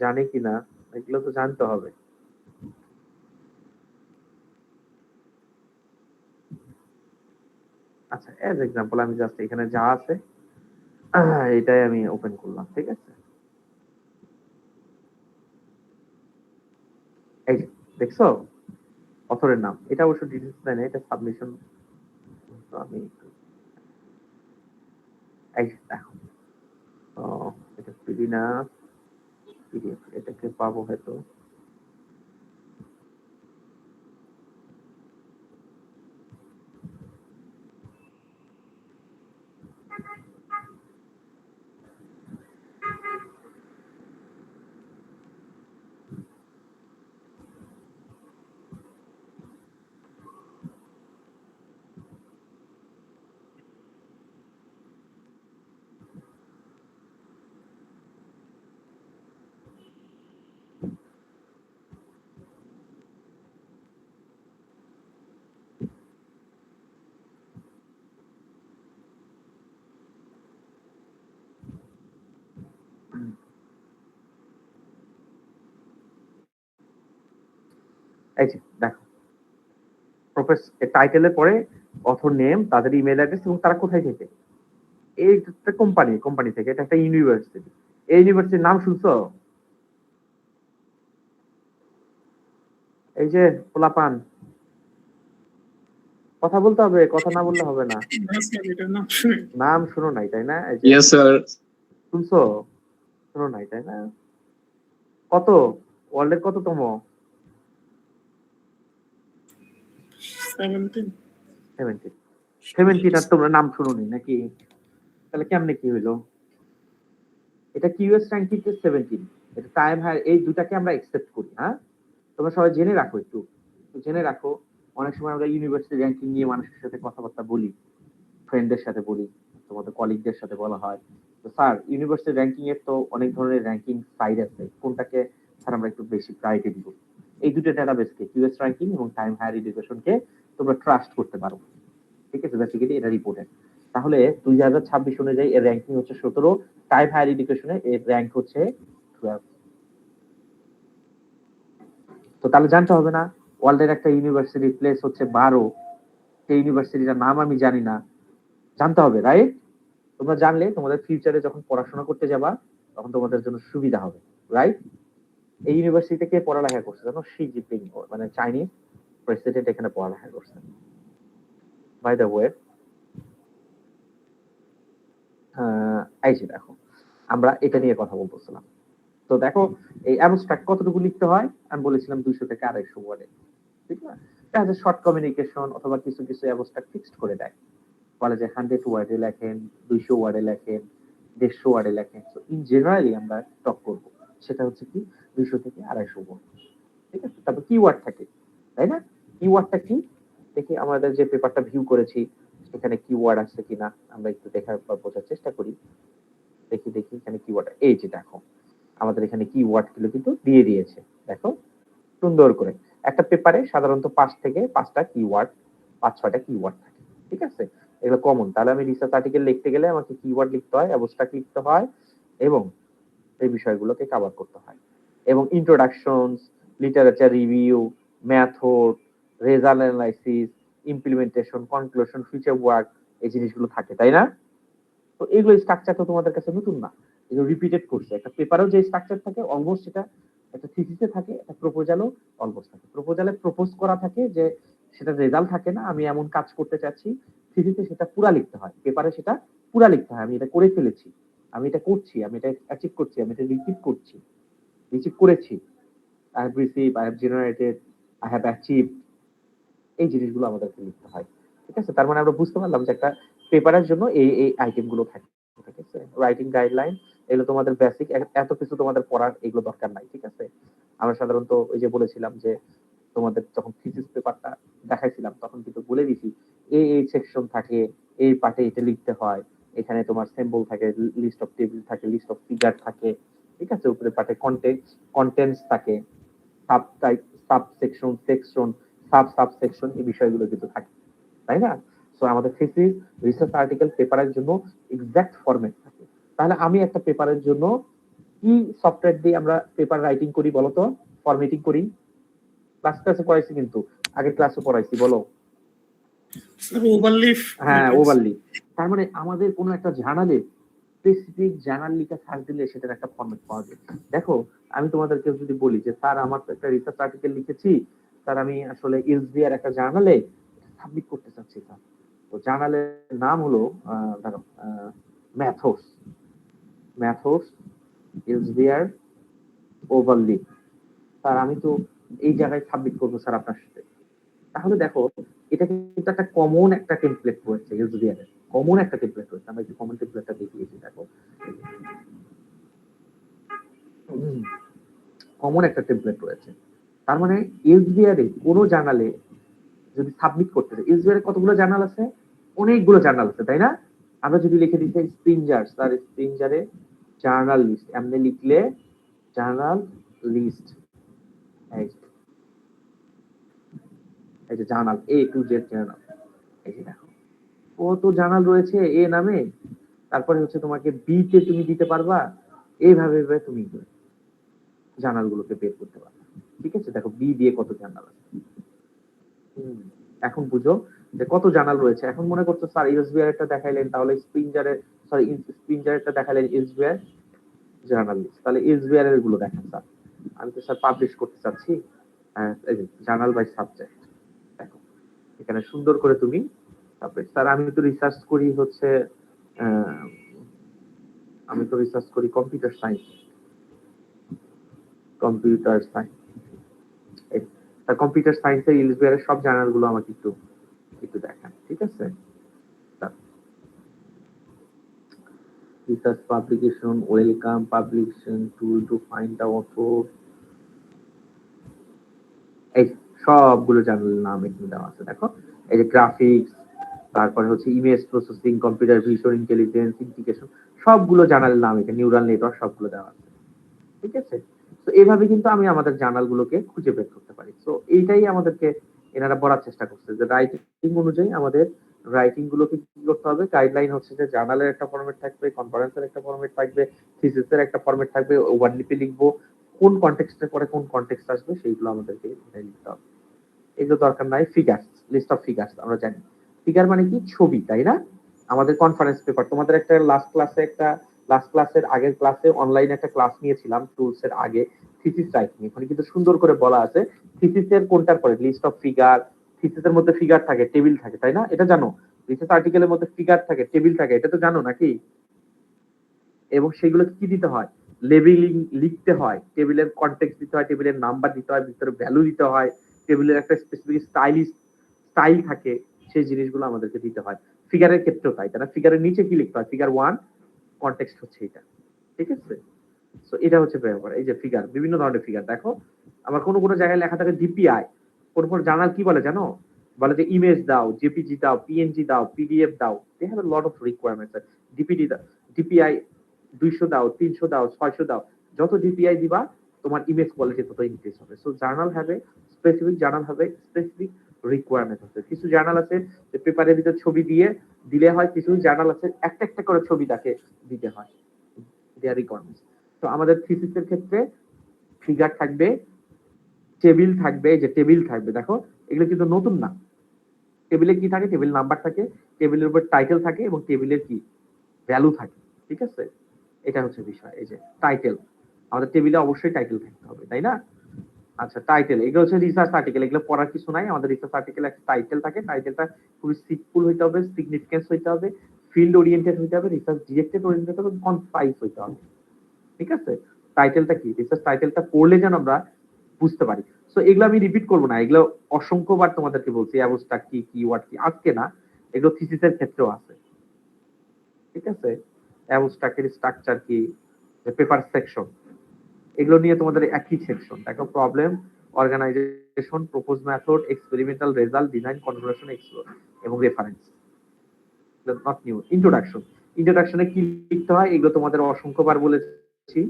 Speaker 1: জানে কিনা, এগুলো তো জানতে হবে। আচ্ছা এজ এক্সাম্পল আমি জাস্ট এখানে যা আছে এটাই আমি ওপেন করলাম, ঠিক আছে? এই যে দেখছো অথরের নাম, এটা অবশ্য ডিটেইলস দেয় না, এটা সাবমিশন। আমি এই যে দেখো, তো এটা পিডি না, পিডিএফ, এটাকে পাবো হয়তো। এই যে দেখো, প্রফেসর টাইটেলের পরে অথর নেম, তাদের ইমেল অ্যাড্রেস এবং তারা কোথায় থেকে। এই একটা কোম্পানি থেকে, এটা একটা ইউনিভার্সিটি। এই ইউনিভার্সিটির নাম শুনছো? এই যে পোলাপান, কথা বলতে হবে, কথা না বললে হবে না।
Speaker 3: না স্যার, এটা নাম শুনে।
Speaker 1: নাম শুনো নাই তাই না? এই যে
Speaker 5: Yes, sir.
Speaker 1: শুনছো, শুনো নাই তাই না? কত ওয়ার্ল্ডের কততম?
Speaker 3: 17।
Speaker 1: 70। 70 আর তোমরা নাম শুনোনি নাকি? তাহলে কেমনে কি হইলো? এটা কিউএস র্যাঙ্কিং তে 17, এটা টাইম হায়ার, এই দুটাকে আমরা একসেপ্ট করি। হ্যাঁ, তোমরা সবাই জেনে রাখো, একটু জেনে রাখো। অনেক সময় আমরা ইউনিভার্সিটি র্যাঙ্কিং নিয়ে মানুষের সাথে কথাবার্তা বলি, ফ্রেন্ডদের সাথে বলি, তোমাদের কলিগদের সাথে বলা হয় তো স্যার ইউনিভার্সিটি র্যাঙ্কিং এর তো অনেক ধরনের র্যাঙ্কিং সাইট আছে, কোনটাকে স্যার আমরা একটু বেশি প্রায়োরিটি দিব? এই দুটো ডেটাবেসকে, কিউএস র্যাঙ্কিং এবং টাইম হায়ার এডুকেশনকে তোমরা ট্রাস্ট করতে পারো। ঠিক আছে, বেসিক্যালি এটা রিপোর্টেড। তাহলে 2026 অনুযায়ী এর র্যাঙ্কিং হচ্ছে 17, টাইম হায়ার এডুকেশনে এর র্যাঙ্ক হচ্ছে 12। তো তাহলে জানতে হবে না ওয়ার্ল্ডের একটা ইউনিভার্সিটি প্লেস হচ্ছে 12, সেই ইউনিভার্সিটিটার নাম আমি জানি না, জানতে হবে, রাইট? তোমরা জানলে তোমাদের ফিউচারে যখন পড়াশোনা করতে যাবা তখন তোমাদের জন্য সুবিধা হবে, রাইট? এই ইউনিভার্সিটিতে কে পড়ালেখা করছে জানো? শি জিনপিং, মানে চাইনিজ প্রেসিডেন্ট এখানে পড়ালেখা করছে, বাই দ্য ওয়ে। এই যে দেখো, আমরা এটা নিয়ে কথা বলতেছিলাম। তো দেখো এই অ্যাবস্ট্রাক্ট কতটুকু লিখতে হয়, আমি বলেছিলাম 200 থেকে 250 ওয়ার্ডে, ঠিক না? এটা শর্ট কমিউনিকেশন অথবা কিছু কিছু অ্যাবস্ট্রাক্ট ফিক্সড করে দেয়, কলেজে 100 ওয়ার্ডে লেখেন, 200 ওয়ার্ডে লেখেন, 150 ওয়ার্ডে লেখেন। তো ইন জেনারেলি আমরা টক করব, সেটা হচ্ছে কি 200 থেকে 250 ওয়ার্ড। ঠিক আছে, তারপর কিওয়ার্ড থাকে, তাই না? কিওয়ার্ডটা কি দেখি, আমাদের যে পেপারটা ভিউ করেছি সেখানে কিওয়ার্ড আছে কিনা আমরা একটু দেখার পর বোঝার চেষ্টা করি। দেখি দেখি এখানে কিওয়ার্ড, এই যে দেখো আমাদের এখানে কিওয়ার্ড গুলো কিন্তু দিয়ে দিয়েছে, দেখো সুন্দর করে। একটা পেপারে সাধারণত 5 থেকে 5টা কিওয়ার্ড, 5-6টা কিওয়ার্ড থাকে, ঠিক আছে? এগুলো কমন। তাহলে আমি রিসার্চ আর্টিকেল লিখতে গেলে আমাকে কিওয়ার্ড লিখতে হয়, অ্যাবস্ট্রাক্ট লিখতে হয় এবং এই বিষয়গুলোকে কভার করতে হয়। এবং introductions, literature review, method, result analysis, implementation, conclusion, future work, এই জিনিসগুলো থাকে, তাই না? তো এইগুলো স্ট্রাকচার তো তোমাদের কাছে নতুন না, এগুলো রিপিটেড করছে। একটা পেপারেও যে স্ট্রাকচার থাকে অলমোস্ট সেটা একটা থিসিসে থাকে, একটা প্রপোজালও অলমোস্ট থাকে। প্রপোজালে প্রপোজ করা থাকে যে সেটা রেজাল্ট থাকে না, আমি এমন কাজ করতে চাচ্ছি। থিসিসে সেটা পুরা লিখতে হয়, পেপারে সেটা পুরা লিখতে হয়, আমি এটা করে ফেলেছি, আমি এটা করছি, আমি এটা অ্যাচিভ করছি, আমি এটা রিচিভ করেছি। I have receive, I have generated, I have achieve, এই জিনিসগুলো আমাদেরকে লিখতে হয়। ঠিক আছে, তার মানে আমরা বুঝতে পারলাম যে একটা পেপারের জন্য এই এই আইটেম গুলো থাকে। ঠিক আছে, রাইটিং গাইডলাইন, এগুলো তোমাদের বেসিক, এত কিছু তোমাদের পড়ার এগুলো দরকার নাই। ঠিক আছে, আমরা সাধারণত ওই যে বলেছিলাম যে তোমাদের যখন থিসিস পেপারটা দেখাইছিলাম তখন কিন্তু বলে দিছি এই এই সেকশন থাকে, এই পার্টে এটা লিখতে হয়, এখানে তোমার সিম্বল থাকে, লিস্ট অফ টেবিল থাকে, লিস্ট অফ ফিগার থাকে। ঠিক আছে, উপরে পার্টে কন্টেন্টস থাকে, sub type, sub section, sub section, এই বিষয়গুলো কিন্তু থাকে, তাই না? সো আমাদের থিসিস, রিসার্চ আর্টিকেল পেপারের জন্য এক্সাক্ট ফরম্যাট থাকে। তাহলে আমি একটা পেপারের জন্য কি সফটওয়্যার দিয়ে আমরা পেপার রাইটিং করি বলতো, ফরম্যাটিং করি? ক্লাসে পড়াইছি, কিন্তু আগের ক্লাসে পড়াইছি, বলো।
Speaker 3: স্যার ওভারলিফ
Speaker 1: হ্যাঁ,
Speaker 3: ম্যাট্রিক্স।
Speaker 1: ওভারলি। তার মানে আমাদের কোনো একটা জার্নালে স্পেসিফিক জার্নাল লিখে সার্চ দিলে সেটার একটা ফরম্যাট পাওয়া যায়। দেখো, আমি তোমাদেরকে যদি বলি যে স্যার আমার তো একটা রিসার্চ আর্টিকেল লিখেছি, স্যার আমি আসলে এলসবিআর একটা জার্নালে সাবমিট করতে চাচ্ছি স্যার। তো জার্নালের নাম হলো ধরো ম্যাথোস, ম্যাথোস এলসবিআর ওভারলি। স্যার আমি তো এই জায়গায় সাবমিট করবো স্যার আপনার সাথে। তাহলে দেখো, এটা কিন্তু একটা কমন একটা টেমপ্লেট রয়েছে এলসবিআর এর, কমন একটা টেমপ্লেট রয়েছে। আমরা যে কমন টেমপ্লেটটা দেখিয়েছি, দেখো কমন একটা টেমপ্লেট রয়েছে। তার মানে এলসবিআর এ কোনো জার্নালে যদি সাবমিট করতে চাই, এলসবিআর এর কতগুলো জার্নাল আছে? অনেকগুলো জার্নাল আছে, তাই না? আমরা যদি লিখে দিতে স্প্রিঞ্জার, স্যার স্প্রিঞ্জারে জার্নাল লিস্ট, এমনি লিখলে জার্নাল লিস্ট, এই যে journal A to Z journal, এই যে দেখো কত জার্নাল রয়েছে এ নামে। তারপরে হচ্ছে তোমাকে বি তে তুমি দিতে পারবা, এইভাবে এইভাবে তুমি জার্নাল গুলোকে বের করতে পারবা। ঠিক আছে, দেখো বি দিয়ে কত জার্নাল আছে। এখন বুঝো যে কত জার্নাল রয়েছে। এখন মনে করছো স্যার এলসবিআর একটা দেখাইলেন, তাহলে স্প্রিঞ্জার একটা দেখাইলেন, এলসবিআর জার্নাল লিস্ট, তাহলে এলসবিআর এর গুলো দেখেন স্যার। আমি তো স্যার পাবলিশ করতে চাচ্ছি, জার্নাল বাই সাবজেক্ট, দেখো এখানে সুন্দর করে তুমি। তারপরে স্যার আমি তো রিসার্চ করি হচ্ছে আহ, আমি তো রিসার্চ করি computer science, computer science, computer সায়েন্সের এলসবিআর এর সব জার্নাল গুলো আমাকে একটু একটু দেখান। ঠিক আছে, research publication, welcome publication, tool to find the author, এই সবগুলো জার্নালের নাম এখানে দেওয়া আছে। দেখো এই যে গ্রাফিক্স, তারপরে হচ্ছে image processing, computer vision intelligence, integration, সবগুলো জার্নালের নাম, এখানে নিউরাল নেটওয়ার্ক, সবগুলো দেওয়া আছে। ঠিক আছে, তো এইভাবে কিন্তু আমি আমাদের জার্নাল গুলোকে খুঁজে বের করতে পারি। তো এইটাই আমাদেরকে এনারা বলার চেষ্টা করছে যে রাইটিং অনুযায়ী আমাদের রাইটিং গুলোকে কি করতে হবে। গাইডলাইন হচ্ছে যে জার্নালের একটা ফরম্যাট থাকবে, কনফারেন্সের একটা ফরম্যাট থাকবে, থিসিসের একটা ফরম্যাট থাকবে, ওভারলিপে লিখবো, কোন কনটেক্সটের পরে কোন কনটেক্সট আসবে সেইগুলো আমাদেরকে লিখতে হবে। এগুলো দরকার নাই। ফিগার্স, লিস্ট অফ ফিগার্স, আমরা জানি ফিগার মানে কি, ছবি, তাই না? আমাদের কনফারেন্স পেপার, তোমাদের একটা লাস্ট ক্লাসের আগের ক্লাসে অনলাইনে একটা ক্লাস নিয়েছিলাম টুলস এর আগে, থিসিস রাইটিং। এখানে কিন্তু সুন্দর করে বলা আছে থিসিস এর কোনটার পরে লিস্ট অফ ফিগার, থিসিস এর মধ্যে ফিগার থাকে, টেবিল থাকে, তাই না? এটা জানো? রিসার্চ আর্টিকেলের মধ্যে ফিগার থাকে, টেবিল থাকে, এটা তো জানো নাকি? এবং সেগুলো কি দিতে হয়, লেবেলিং লিখতে হয়, টেবিলের কন্টেক্সট দিতে হয়, টেবিলের নাম্বার দিতে হয়, ভিতরে ভ্যালু দিতে হয়, টেবিলের একটা স্পেসিফিক স্টাইল থাকে, সেই জিনিসগুলো আমাদেরকে দিতে হয়। ফিগারের ক্ষেত্রেও তাই, তারা ফিগারের নিচে কি লিখতে হয়, ফিগার 1 কনটেক্সট হচ্ছে এটা, ঠিক আছে। সো এটা হচ্ছে ব্যবহার। এই যে ফিগার, বিভিন্ন ধরনের ফিগার দেখো, আবার কোনো কোনো জায়গায় লেখা থাকে ডিপিআই, কোন কোন জার্নাল কি বলে জানো, বলে যে ইমেজ দাও, জেপিজি দাও, পিএনজি দাও, পিডিএফ দাও, they have a lot of requirements. DPD দাও, ডিপিআই 200 দাও, 300 দাও, 600 দাও, যত ডিপিআই দিবা তোমার ইমেজ কোয়ালিটি তত ইনক্রিজ হবে। সো জার্নাল হবে স্পেসিফিক, জার্নাল হবে স্পেসিফিক রিকোয়ারমেন্ট আছে। কিছু জার্নাল আছে যে পেপারের ভিতর ছবি দিয়ে দিলে হয়, কিছু জার্নাল আছে একটা একটা করে ছবি তাকে দিতে হয়, দেয়ার রিকোয়ারমেন্টস। তো আমাদের থিসিসের ক্ষেত্রে ফিগার থাকবে, টেবিল থাকবে, যে টেবিল থাকবে দেখো, এগুলো কিন্তু নতুন না। টেবিলে কি থাকে, টেবিল নাম্বার থাকে, টেবিলের উপর টাইটেল থাকে এবং টেবিলের কি ভ্যালু থাকে, ঠিক আছে। এটা হচ্ছে বিষয়। এই যে টাইটেল, আমাদের টেবিলে অবশ্যই টাইটেল থাকতে হবে, তাই না? আচ্ছা, টাইটেল এগুলো হচ্ছে রিসার্চ আর্টিকেল, এগুলো পড়ার কিছু নাই। আমাদের রিসার্চ আর্টিকেল একটা টাইটেল থাকে, টাইটেলটা খুবই সিম্পল হইতে হবে, সিগনিফিকেন্স হইতে হবে, ফিল্ড ওরিয়েন্টেড হইতে হবে, রিসার্চ ডিরেক্টেড ওরিয়েন্টেড হবে, কনসাইজ হইতে হবে, ঠিক আছে। টাইটেলটা কি, রিসার্চ টাইটেলটা পড়লে যেন আমরা বুঝতে পারি। সো এগুলো আমি রিপিট করবো না, এগুলো অসংখ্যবার তোমাদেরকে বলছি, অ্যাবস্ট্রাক্ট কি, কিওয়ার্ড কি, আজকে না, এগুলো থিসিসের ক্ষেত্রেও আছে, ঠিক আছে। অ্যাবস্ট্রাক্টের স্ট্রাকচার কি, পেপার সেকশন, এগুলো নিয়ে তোমাদের একই সেকশন দেখো, problem, organization, propose method, experimental result, design, conclusion, explore এবং রেফারেন্স। Not new. ইন্ট্রোডাকশন, ইন্ট্রোডাকশনে কি লিখতে হয় এগুলো তোমাদের অসংখ্যবার বলেছি,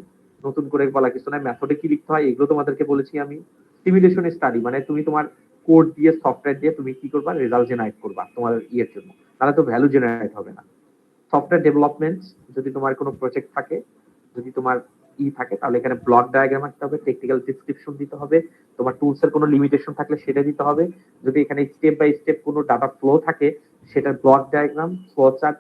Speaker 1: নতুন করে বলা কিছু নাই। মেথডে কি লিখতে হয় এগুলো তোমাদেরকে বলেছি আমি। সিমুলেশন স্টাডি মানে তুমি তোমার কোড দিয়ে, সফটওয়্যার দিয়ে তুমি কি করবা, রেজাল্ট জেনারেট করবা তোমার ইয়ের জন্য, তাহলে তো ভ্যালু জেনারেট হবে না। সফটওয়্যার ডেভেলপমেন্ট, যদি তোমার কোনো প্রজেক্ট থাকে, যদি তোমার থাকে, তাহলে এখানে ব্লক ডায়াগ্রাম আঁকতে হবে, টেকনিক্যাল ডেসক্রিপশন দিতে হবে, তোমার টুলস এর কোনো লিমিটেশন থাকলে সেটা দিতে হবে, যদি এখানে স্টেপ বাই স্টেপ কোনো ডাটা ফ্লো থাকে সেটা ব্লক ডায়াগ্রাম, ফ্লো চার্ট,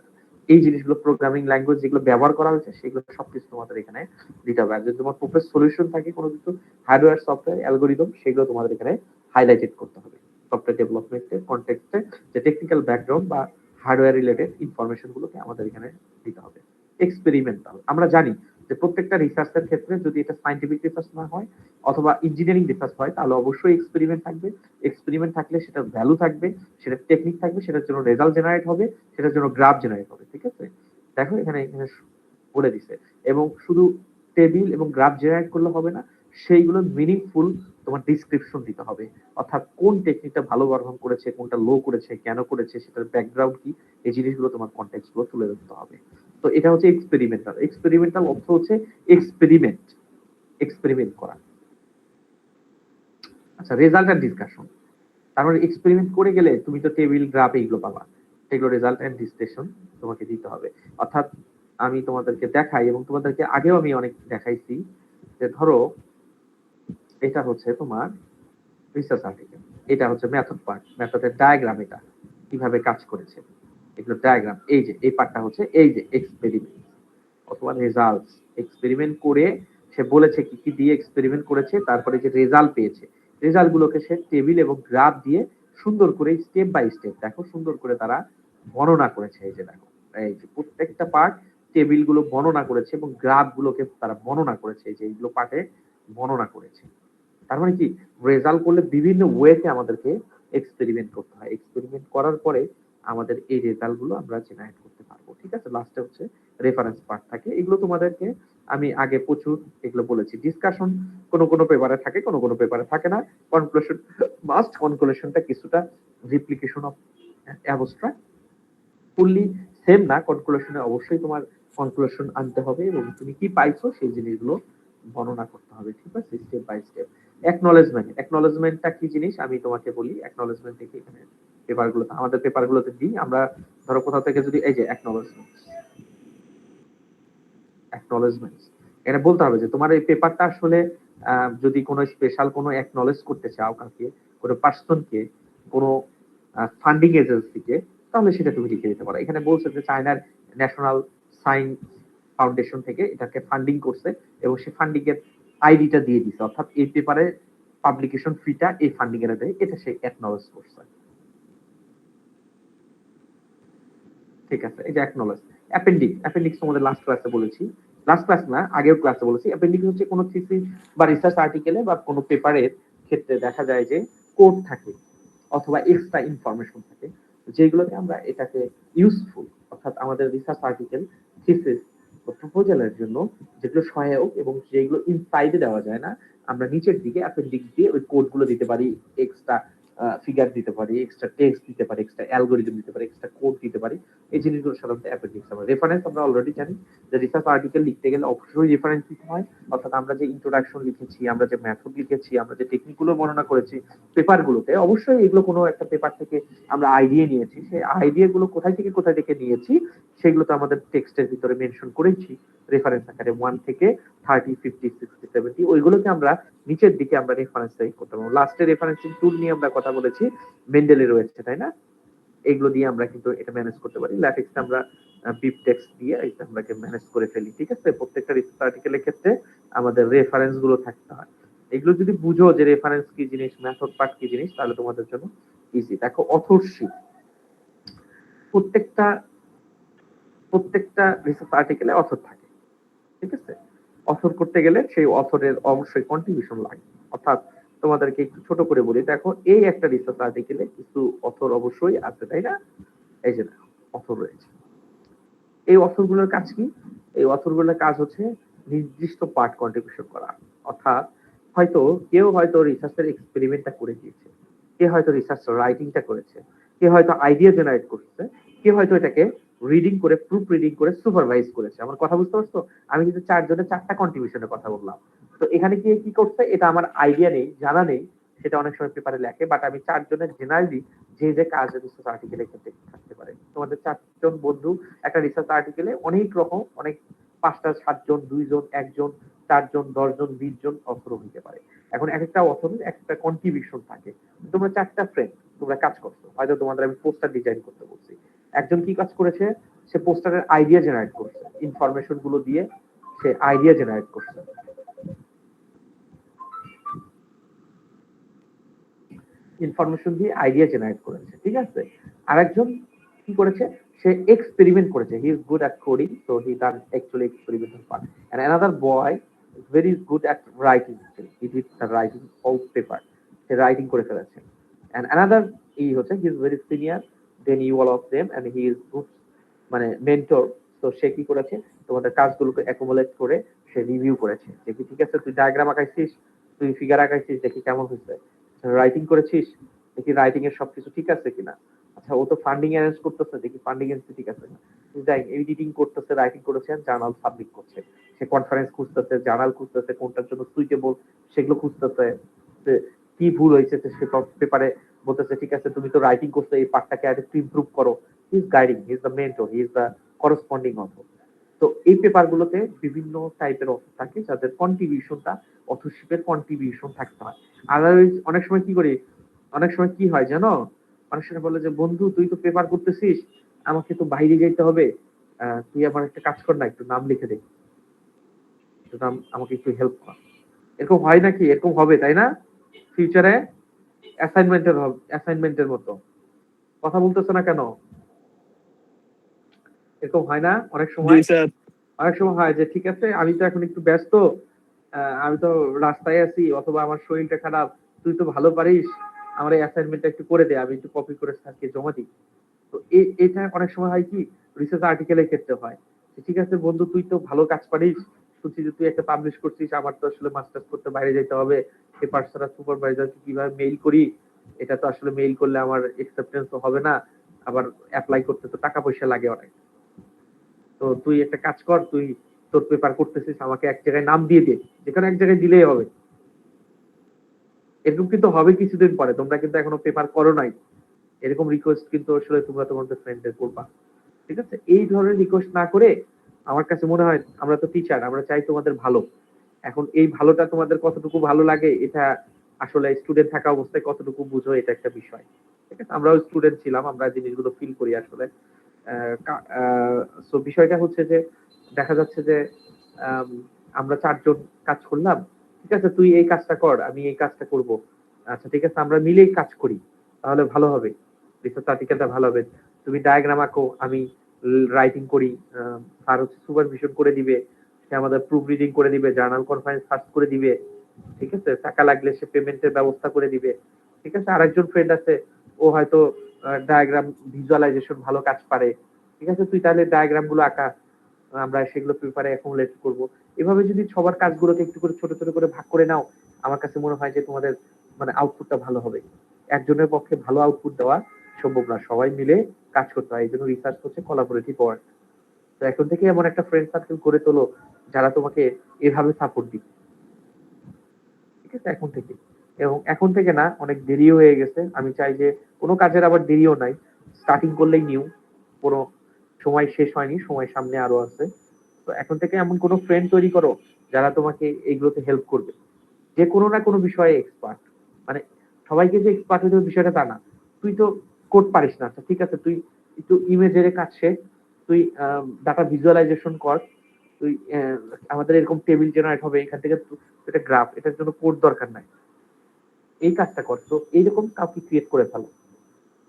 Speaker 1: এই জিনিসগুলো, প্রোগ্রামিং ল্যাঙ্গুয়েজ যেগুলো ব্যবহার করা হয়েছে সেগুলো সবকিছু তোমাদের এখানে দিতে হবে। আর যদি তোমার প্রপার সলিউশন থাকে কোনো কিছু, হার্ডওয়্যার, সফটওয়্যার, অ্যালগোরিদম, সেগুলো তোমাদের এখানে হাইলাইটেড করতে হবে। সফটওয়্যার ডেভেলপমেন্টের কনটেক্সটে যে টেকনিক্যাল ব্যাকগ্রাউন্ড বা হার্ডওয়্যার রিলেটেড ইনফরমেশন গুলোকে আমাদের এখানে দিতে হবে। এক্সপেরিমেন্টাল, আমরা জানি যে প্রত্যেকটা রিসার্চের ক্ষেত্রে যদি এটা সায়েন্টিফিক রিসার্চ না হয় অথবা ইঞ্জিনিয়ারিং রিসার্চ হয়, তাহলে অবশ্যই এক্সপেরিমেন্ট থাকবে। এক্সপেরিমেন্ট থাকলে সেটা ভ্যালু থাকবে, সেটা টেকনিক থাকবে, সেটার জন্য রেজাল্ট জেনারেট হবে, সেটার জন্য গ্রাফ জেনারেট হবে, ঠিক আছে। দেখো এখানে এখানে বলে দিছে। এবং শুধু টেবিল এবং গ্রাফ জেনারেট করলে হবে না, সেইগুলো মিনিংফুল তোমার ডিসক্রিপশন দিতে হবে, অর্থাৎ কোন টেকনিকটা ভালো পারফর্ম করেছে, কোনটা লো করেছে, কেন করেছে, সেটার ব্যাকগ্রাউন্ড কি, এই জিনিসগুলো তোমার কনটেক্সট গুলো তুলে ধরতে হবে। তো এটা হচ্ছে এক্সপেরিমেন্টাল। এক্সপেরিমেন্টাল অর্থ হচ্ছে এক্সপেরিমেন্ট, এক্সপেরিমেন্ট করা। আচ্ছা, রেজাল্ট এন্ড ডিসকাশন, তার মানে এক্সপেরিমেন্ট করে গেলে তুমি তো টেবিল, গ্রাফ এইগুলো পাবা, সেগুলো রেজাল্ট এন্ড ডিসকাশন তোমাকে দিতে হবে। অর্থাৎ আমি তোমাদেরকে দেখাই এবং তোমাদেরকে আগেও আমি অনেক দেখাইছি, যে ধরো এটা হচ্ছে তোমার রিসার্চ আর্টিকেল, এটা হচ্ছে মেথড পার্ট, মেথডের ডায়াগ্রাম, এটা কিভাবে কাজ করেছে, এগুলো ডায়াগ্রাম। এই যে এই পার্টটা হচ্ছে এই যে এক্সপেরিমেন্ট অথবা রেজাল্ট। এক্সপেরিমেন্ট করে সে বলেছে কি কি দিয়ে এক্সপেরিমেন্ট করেছে, তারপরে যে রেজাল্ট পেয়েছে, রেজাল্ট গুলোকে সে টেবিল এবং গ্রাফ দিয়ে সুন্দর করে স্টেপ বাই স্টেপ দেখো সুন্দর করে তারা বর্ণনা করেছে। এই যে দেখো, এই যে প্রত্যেকটা পার্ট টেবিল গুলো বর্ণনা করেছে এবং গ্রাফ গুলোকে তারা বর্ণনা করেছে, এই যে এইগুলো পার্টে বর্ণনা করেছে। তার মানে কি, রেজাল্ট করলে বিভিন্ন ওয়েতে আমাদেরকে এক্সপেরিমেন্ট করতে হয়, এক্সপেরিমেন্ট করার পরে আমাদের এই রেজাল্ট গুলো আমরা জেনারেট করতে পারবো, ঠিক আছে। লাস্টে হচ্ছে রেফারেন্স পার্ট থাকে, এগুলো তোমাদেরকে আমি আগে প্রচুর এগুলো বলেছি। ডিসকাশন কোন কোন পেপারে থাকে, কোন কোন পেপারে থাকে না। কনক্লুশন মাস্ট, কনক্লুশনটা কিছুটা replication of abstract, fully same না। কনক্লুশনে অবশ্যই তোমার কনক্লুশন আনতে হবে এবং তুমি কি পাইছো সেই জিনিসগুলো বর্ণনা করতে হবে, ঠিক আছে, স্টেপ বাই স্টেপ। অ্যাকনলেজমেন্ট, অ্যাকনলেজমেন্টটা কি জিনিস আমি তোমাকে বলি। অ্যাকনলেজমেন্ট থেকে এখানে পেপারগুলোতে, আমাদের পেপারগুলোতে দিই আমরা, ধরো কোথাও থেকে যদি এই যে অ্যাকনলেজমেন্ট, অ্যাকনলেজমেন্ট এটা বলতে হবে যে তোমার এই পেপারটা আসলে যদি কোনো স্পেশাল কোনো অ্যাকনলেজ করতে চাও কাউকে, কোনো পার্সনকে, কোনো ফান্ডিং এজেন্সিকে, তাহলে সেটা তুমি লিখে দিতে পারো। এখানে বলছে যে চায়নার ন্যাশনাল সায়েন্স ফাউন্ডেশন থেকে এটাকে ফান্ডিং করছে এবং সেই ফান্ডিং এর আইডিটা দিয়ে দিছে, অর্থাৎ এই পেপারে পাবলিকেশন ফিটা এই ফান্ডিং এর দেয়, এটা সে অ্যাকনলেজ করছে, ঠিক আছে। এই যে অ্যাকনলেজ। অ্যাপেন্ডিক্স, অ্যাপেন্ডিক্স তোমাদের লাস্ট ক্লাসে বলেছি, লাস্ট ক্লাস না আগের ক্লাসে বলেছি। অ্যাপেন্ডিক্স হচ্ছে কোনো থিসিস বা রিসার্চ আর্টিকেলে বা কোনো পেপারের ক্ষেত্রে দেখা যায় যে কোড থাকে অথবা এক্সট্রা ইনফরমেশন থাকে, যেগুলোতে আমরা এটাকে ইউজফুল, অর্থাৎ আমাদের রিসার্চ আর্টিকেল, থিসিস বা প্রপোজালের জন্য যেগুলো সহায়ক এবং যেগুলো ইনসাইডে দেওয়া যায় না, আমরা নিচের দিকে অ্যাপেন্ডিক্স দিয়ে ওই কোডগুলো দিতে পারি, এক্সট্রা ফিগার দিতে পারি, এক্সট্রা টেক্সট দিতে পারি, এক্সট্রা অ্যালগোরিদম দিতে পারি, এক্সট্রা কোড দিতে পারি। এই জিনিসগুলো সাধারণত অ্যাপেন্ডিক্স। আমরা রেফারেন্স আমরা অলরেডি জানি যে রিসার্চ আর্টিকেল লিখতে গেলে অবশ্যই রেফারেন্স দিতে হয়, অর্থাৎ আমরা যে ইন্ট্রোডাকশন লিখেছি, আমরা যে মেথড লিখেছি, আমরা যে টেকনিকগুলো বর্ণনা করেছি পেপারগুলোতে, অবশ্যই এগুলো কোনো একটা পেপার থেকে আমরা আইডিয়া নিয়েছি, সেই আইডিয়াগুলো কোথায় থেকে নিয়েছি সেগুলো তো আমাদের টেক্সটের ভিতরে মেনশন করেছি রেফারেন্স আকারে 1 থেকে 30, 50, 60, 70, ওইগুলোকে আমরা নিচের দিকে আমরা রেফারেন্স টাইপ করতে পারবো। লাস্টে রেফারেন্সিং টুল নিয়ে আমরা কথা বলেছি, মেন্ডেলে রয়েছে, তাই না? এগুলো দিয়ে আমরা কিন্তু এটা ম্যানেজ করতে পারি। ল্যাটেক্সে আমরা বিপ টেক্সট দিয়ে এটা আমরা ম্যানেজ করে ফেলি, ঠিক আছে? প্রত্যেকটা রিসার্চ আর্টিকেলের ক্ষেত্রে আমাদের রেফারেন্স গুলো থাকতে হয়। এগুলো যদি বুঝো যে রেফারেন্স কি জিনিস, মেথড পার্ট কি জিনিস, তাহলে তোমাদের জন্য ইজি। দেখো অথরশিপ, প্রত্যেকটা রিসার্চ আর্টিকেলে অথর থাকে, ঠিক আছে? অথর করতে গেলে সেই অথরের অবশ্যই কন্ট্রিবিউশন লাগে। অর্থাৎ তোমাদেরকে একটু ছোট করে বলি, দেখো এই একটা রিসার্চ আর্টিকেলে কিছু অথর অবশ্যই আছে, তাই না? এই যে অথর রয়েছে। এই অথরগুলোর কাজ কি? এই অথরগুলোর কাজ হচ্ছে নির্দিষ্ট পার্ট কন্ট্রিবিউশন করা। অর্থাৎ কেউ হয়তো রিসার্চের এক্সপেরিমেন্টটা করে দিয়েছে, কে হয়তো রিসার্চ রাইটিংটা করেছে, কে হয়তো আইডিয়া জেনারেট করছে, কে হয়তো এটাকে রিডিং করে, প্রুফ রিডিং করে সুপারভাইজ করেছে। আমার কথা বুঝতে পারছো? আমি কিন্তু 4 জনের 4টা কন্ট্রিবিউশনের কথা বললাম। তো এখানে কি করছে, এটা আমার আইডিয়া নেই, জানা নেই, সেটা অনেক সময় পেপারে লেখে, বাট আমি 4 জনের জেনারেলি যে কাজ রিসার্চ আর্টিকেলে ক্ষেত্রে থাকতে পারে। তোমাদের 4 জন বন্ধু একটা রিসার্চ আর্টিকেলে অনেক রকম, অনেক 5টা, 7 জন, 2 জন, 1 জন, 4 জন, 10 জন, 20 জন অথর হইতে পারে। এখন একটা অথরের একটা কন্ট্রিবিউশন থাকে। তোমরা 4টা ফ্রেন্ড, তোমরা কাজ করছো, হয়তো তোমাদের আমি পোস্টার ডিজাইন করতে বলছি, একজন কি কাজ করেছে, সে পোস্টারের আইডিয়া জেনারেট করছে, ইনফরমেশন গুলো দিয়ে সে আইডিয়া জেনারেট করছে, ইনফরমেশন দিয়ে আইডিয়া জেনারেট করেছে, ঠিক আছে? আরেকজন কি করেছে, সে এক্সপেরিমেন্ট করেছে, he is good at coding, so he done actually experimental part. And another boy is very good at writing, he did the writing of paper, সে রাইটিং করে ফেলেছে। এন্ড অ্যানাদার হচ্ছে he is very senior than you all of them, and he is good, মানে মেন্টর। তো সে কি করেছে, তোমাদের কাজগুলোকে অ্যাকুমুলেট করে সে রিভিউ করেছে, যে কি ঠিক আছে, তুই ডায়াগ্রাম আঁকাইছিস, তুই ফিগার আঁকাইছিস, দেখি কেমন হয়েছে, রাইটিং করেছিস, দেখি রাইটিং এর সবকিছু ঠিক আছে কিনা। আচ্ছা, ও তো ফান্ডিং অ্যারেঞ্জ করতেছে, দেখি ফান্ডিং এর ঠিক আছে কিনা। যাই এডিটিং করতেছে, রাইটিং করেছে, জার্নাল সাবমিট করছে, সে কনফারেন্স খুঁজতেছে, জার্নাল খুঁজতেছে, কোনটার জন্য সুইটেবল সেগুলো খুঁজতেছে, কি ভুল হয়েছে সে পেপারে বলতেছে, ঠিক আছে তুমি তো রাইটিং করছো, এই পার্টটাকে আর একটু ইমপ্রুভ করো। He is guiding, he is the mentor, he is the corresponding author. তো এই পেপারগুলোতে বিভিন্ন টাইপের অথর থাকে, যাদের কন্ট্রিবিউশনটা, অথরশিপের কন্ট্রিবিউশন থাকতে হয়। আদারওয়াইজ অনেক সময় কি হয় জানো, অনেক সময় বলে যে বন্ধু তুই তো পেপার করতেছিস, আমাকে তো বাইরে যেতে হবে, তুই আমার একটা কাজ কর না, একটু নাম লিখে দে, একটু নাম, আমাকে একটু হেল্প কর। এরকম হয় নাকি? এরকম হবে, তাই না? ফিউচারে অ্যাসাইনমেন্টের মতো কথা বলতেছো না কেন? এরকম হয় না অনেক সময়? হয় যে ঠিক আছে আমি তো এখন একটু ব্যস্ত, আমি তো রাস্তায় আছি, অথবা আমার শরীরটা খারাপ, তুই তো ভালো পারিস, আমার এই অ্যাসাইনমেন্টটা একটু করে দে, আমি একটু কপি করে স্যারকে জমা দিই। তো এটা অনেক সময় হয় কি, রিসার্চ আর্টিকেলের ক্ষেত্রে হয়, ঠিক আছে বন্ধু তুই তো ভালো কাজ পারিস, শুনছি যে তুই একটা পাবলিশ করছিস, আমার তো আসলে মাস্টার্স করতে বাইরে যেতে হবে, পেপার ছাড়া সুপারভাইজারকে কিভাবে মেইল করি, এটা তো আসলে মেইল করলে আমার অ্যাকসেপ্টেন্স হবে না, আবার অ্যাপ্লাই করতে তো টাকা পয়সা লাগে অনেক। তো তুই একটা কাজ কর, তুই তোর পেপার করতেছিস, আমাকে এক জায়গায় নাম দিয়ে দে, যেখানে এক জায়গায় দিলেই হবে। এরকম কিন্তু হবে কিছুদিন পরে, তোমরা কিন্তু এখনো পেপার করো নাই, এরকম রিকোয়েস্ট কিন্তু আসলে তোমরা তোমাদের ফ্রেন্ডদের করবা, ঠিক আছে? এই ধরনের রিকোয়েস্ট না করে, আমার কাছে মনে হয় আমরা তো টিচার, আমরা চাই তোমাদের ভালো। এখন এই ভালোটা তোমাদের কতটুকু ভালো লাগে, এটা আসলে স্টুডেন্ট থাকা অবস্থায় কতটুকু বুঝো, এটা একটা বিষয়, ঠিক আছে? আমরাও স্টুডেন্ট ছিলাম, আমরা জিনিসগুলো ফিল করি আসলে। সো বিষয়টা হচ্ছে যে দেখা যাচ্ছে যে আম, আমরা 4 জন কাজ করলাম, ঠিক আছে তুই এই কাজটা কর, আমি এই কাজটা করব, আচ্ছা ঠিক আছে আমরা মিলেই কাজ করি, তাহলে ভালো হবে, রিসার্চ আর্টিকেলটা ভালো হবে। তুমি ডায়াগ্রাম আঁকো, আমি রাইটিং করি, আর হচ্ছে সুপারভিশন করে দিবে, সে আমাদের প্রুফ রিডিং করে দিবে, জার্নাল কনফারেন্স সার্চ করে দিবে, ঠিক আছে? টাকা লাগলে সে পেমেন্টের ব্যবস্থা করে দিবে, ঠিক আছে? আরেকজন ফ্রেন্ড আছে, ও হয়তো ডায়াগ্রাম ভিজুয়ালাইজেশন ভালো কাজ পারে, ঠিক আছে, তুই তাহলে ডায়াগ্রাম গুলো আঁকা, আমরা সেগুলো পেপারে অ্যাকুমুলেট করব। এভাবে যদি সবার কাজগুলোকে একটু করে ছোট ছোট করে ভাগ করে নাও, আমার কাছে মনে হয় যে তোমাদের মানে আউটপুটটা ভালো হবে। একজনের পক্ষে ভালো আউটপুট দেওয়া সম্ভব না, সবাই মিলে কাজ করতে হয়, এই জন্য রিসার্চ হচ্ছে কোলাবোরেটিভ ওয়ার্ক। তো এখন থেকে এমন একটা ফ্রেন্ড সার্কেল করে তোলো যারা তোমাকে এভাবে সাপোর্ট দিবে, ঠিক আছে, এখন থেকে। এবং এখন থেকে না, অনেক দেরিও হয়ে গেছে, আমি চাই যে কোনো কাজের আবার দেরিও নাই, স্টার্টিং করলেই নিউ, কোনো সময় শেষ হয়নি, সময় সামনে আরো আছে। তো এখন থেকে এমন কোনো ফ্রেন্ড তৈরি করো যারা তোমাকে এইগুলোতে হেল্প করবে, যে কোনো না কোনো বিষয়ে এক্সপার্ট। মানে সবাইকে যে এক্সপার্ট হতে হবে বিষয়টা তা না। তুই তো কোড পারিস না, আচ্ছা ঠিক আছে, তুই একটু ইমেজের কাজ শেখ, তুই ডাটা ভিজুয়ালাইজেশন কর, তুই আমাদের এরকম টেবিল জেনারেট হবে, এখান থেকে এটা গ্রাফ, এটার জন্য কোড দরকার নাই, এই কাজটা কর। তো এইরকম কাউকে ক্রিয়েট করে ফেলো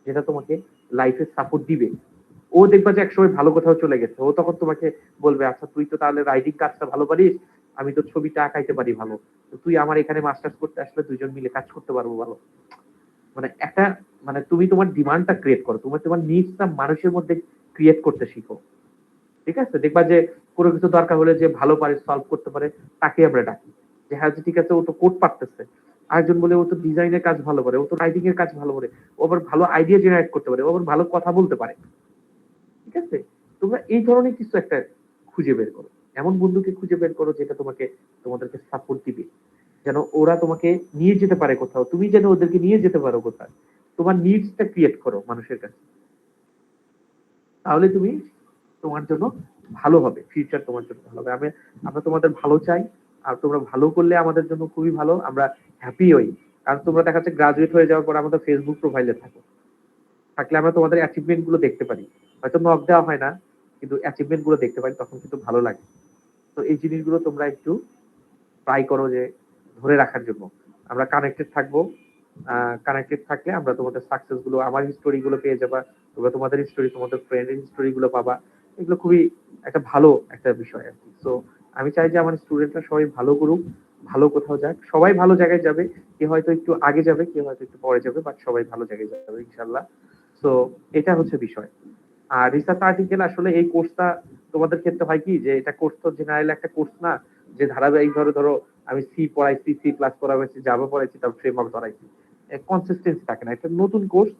Speaker 1: যেটা তোমাকে লাইফে সাপোর্ট দিবে। ও দেখবা যে একসময় ভালো কোথাও চলে গেছে, ও তখন তোমাকে বলবে আচ্ছা তুই তো তাহলে রাইটিং কাজটা ভালো পারিস, আমি তো ছবিটা আঁকাইতে পারি ভালো, তো তুই আমার এখানে মাস্টার্স করতে আসলে দুজন মিলে কাজ করতে পারবো ভালো। মানে একটা, মানে তুমি তোমার ডিমান্ডটা ক্রিয়েট করো, তোমার তোমার নিডসটা মানুষের মধ্যে ক্রিয়েট করতে শিখো, ঠিক আছে। দেখবা যে কোনো কিছু দরকার হলে যে ভালো পারে সলভ করতে পারে তাকে আমরা ডাকি, যে হ্যাঁ ঠিক আছে ও তো কোড পারতেছে। আরেকজন বলে ও তো ডিজাইনের কাজ ভালো পারে, ও তো রাইটিং এর কাজ ভালো পারে, ও আবার ভালো আইডিয়া জেনারেট করতে পারে, ও আবার ভালো কথা বলতে পারে, ঠিক আছে। তোমরা এই ধরনের কিছু একটা খুঁজে বের করো, এমন বন্ধুকে খুঁজে বের করো যেটা তোমাকে, তোমাদেরকে সাপোর্ট দিবে, যেন ওরা তোমাকে নিয়ে যেতে পারে কোথাও, তুমি যেন ওদেরকে নিয়ে যেতে পারো কোথাও। তোমার নিডসটা ক্রিয়েট করো মানুষের কাছে, তাহলে তুমি, তোমার জন্য ভালো হবে, ফিউচার তোমার জন্য ভালো হবে। আমরা তোমাদের ভালো চাই, আর তোমরা ভালো করলে আমাদের জন্য খুবই ভালো, আমরা হ্যাপি হই। কারণ তোমরা দেখা যাচ্ছে গ্রাজুয়েট হয়ে যাওয়ার পর আমাদের ফেসবুক প্রোফাইলে থাকো, থাকলে আমরা তোমাদের অ্যাচিভমেন্ট গুলো দেখতে পারি, হয়তো নক দেওয়া হয় না, কিন্তু অ্যাচিভমেন্ট গুলো দেখতে পারি, তখন কিন্তু ভালো লাগে। তো এই জিনিসগুলো তোমরা একটু ট্রাই করো যে ধরে রাখার জন্য। আমরা কানেক্টেড থাকবো, কানেক্টেড থাকলে আমরা তোমাদের সাকসেস গুলো, আমার হিস্টোরি গুলো পেয়ে যাবা, তোমরা তোমাদের হিস্টোরি, তোমাদের ফ্রেন্ডের হিস্টোরি গুলো পাবা। এগুলো খুবই একটা ভালো একটা বিষয় আর কি। তো আমি চাই যে আমার স্টুডেন্টরা সবাই ভালো করুক, ভালো কোথাও যাক, সবাই ভালো জায়গায় যাবে, কেউ হয়তো একটু আগে যাবে, কেউ হয়তো একটু পরে যাবে, বাট সবাই ভালো জায়গায় যাবে ইনশাল্লাহ। তো এটা হচ্ছে বিষয়। আর রিসার্চ আর্টিকেল আসলে এই কোর্সটা তোমাদের ক্ষেত্রে হয় কি, যে এটা কোর্স তো জেনারেল একটা কোর্স না, যে ধারাবাহিক ধরো ধরো আমি সি পড়াইছি, সি প্লাস পড়াইছি, জাভা পড়াইছি, তারপর ফ্রেমওয়ার্ক পড়াইছি, কনসিস্টেন্সি থাকে না। এটা নতুন কোর্স,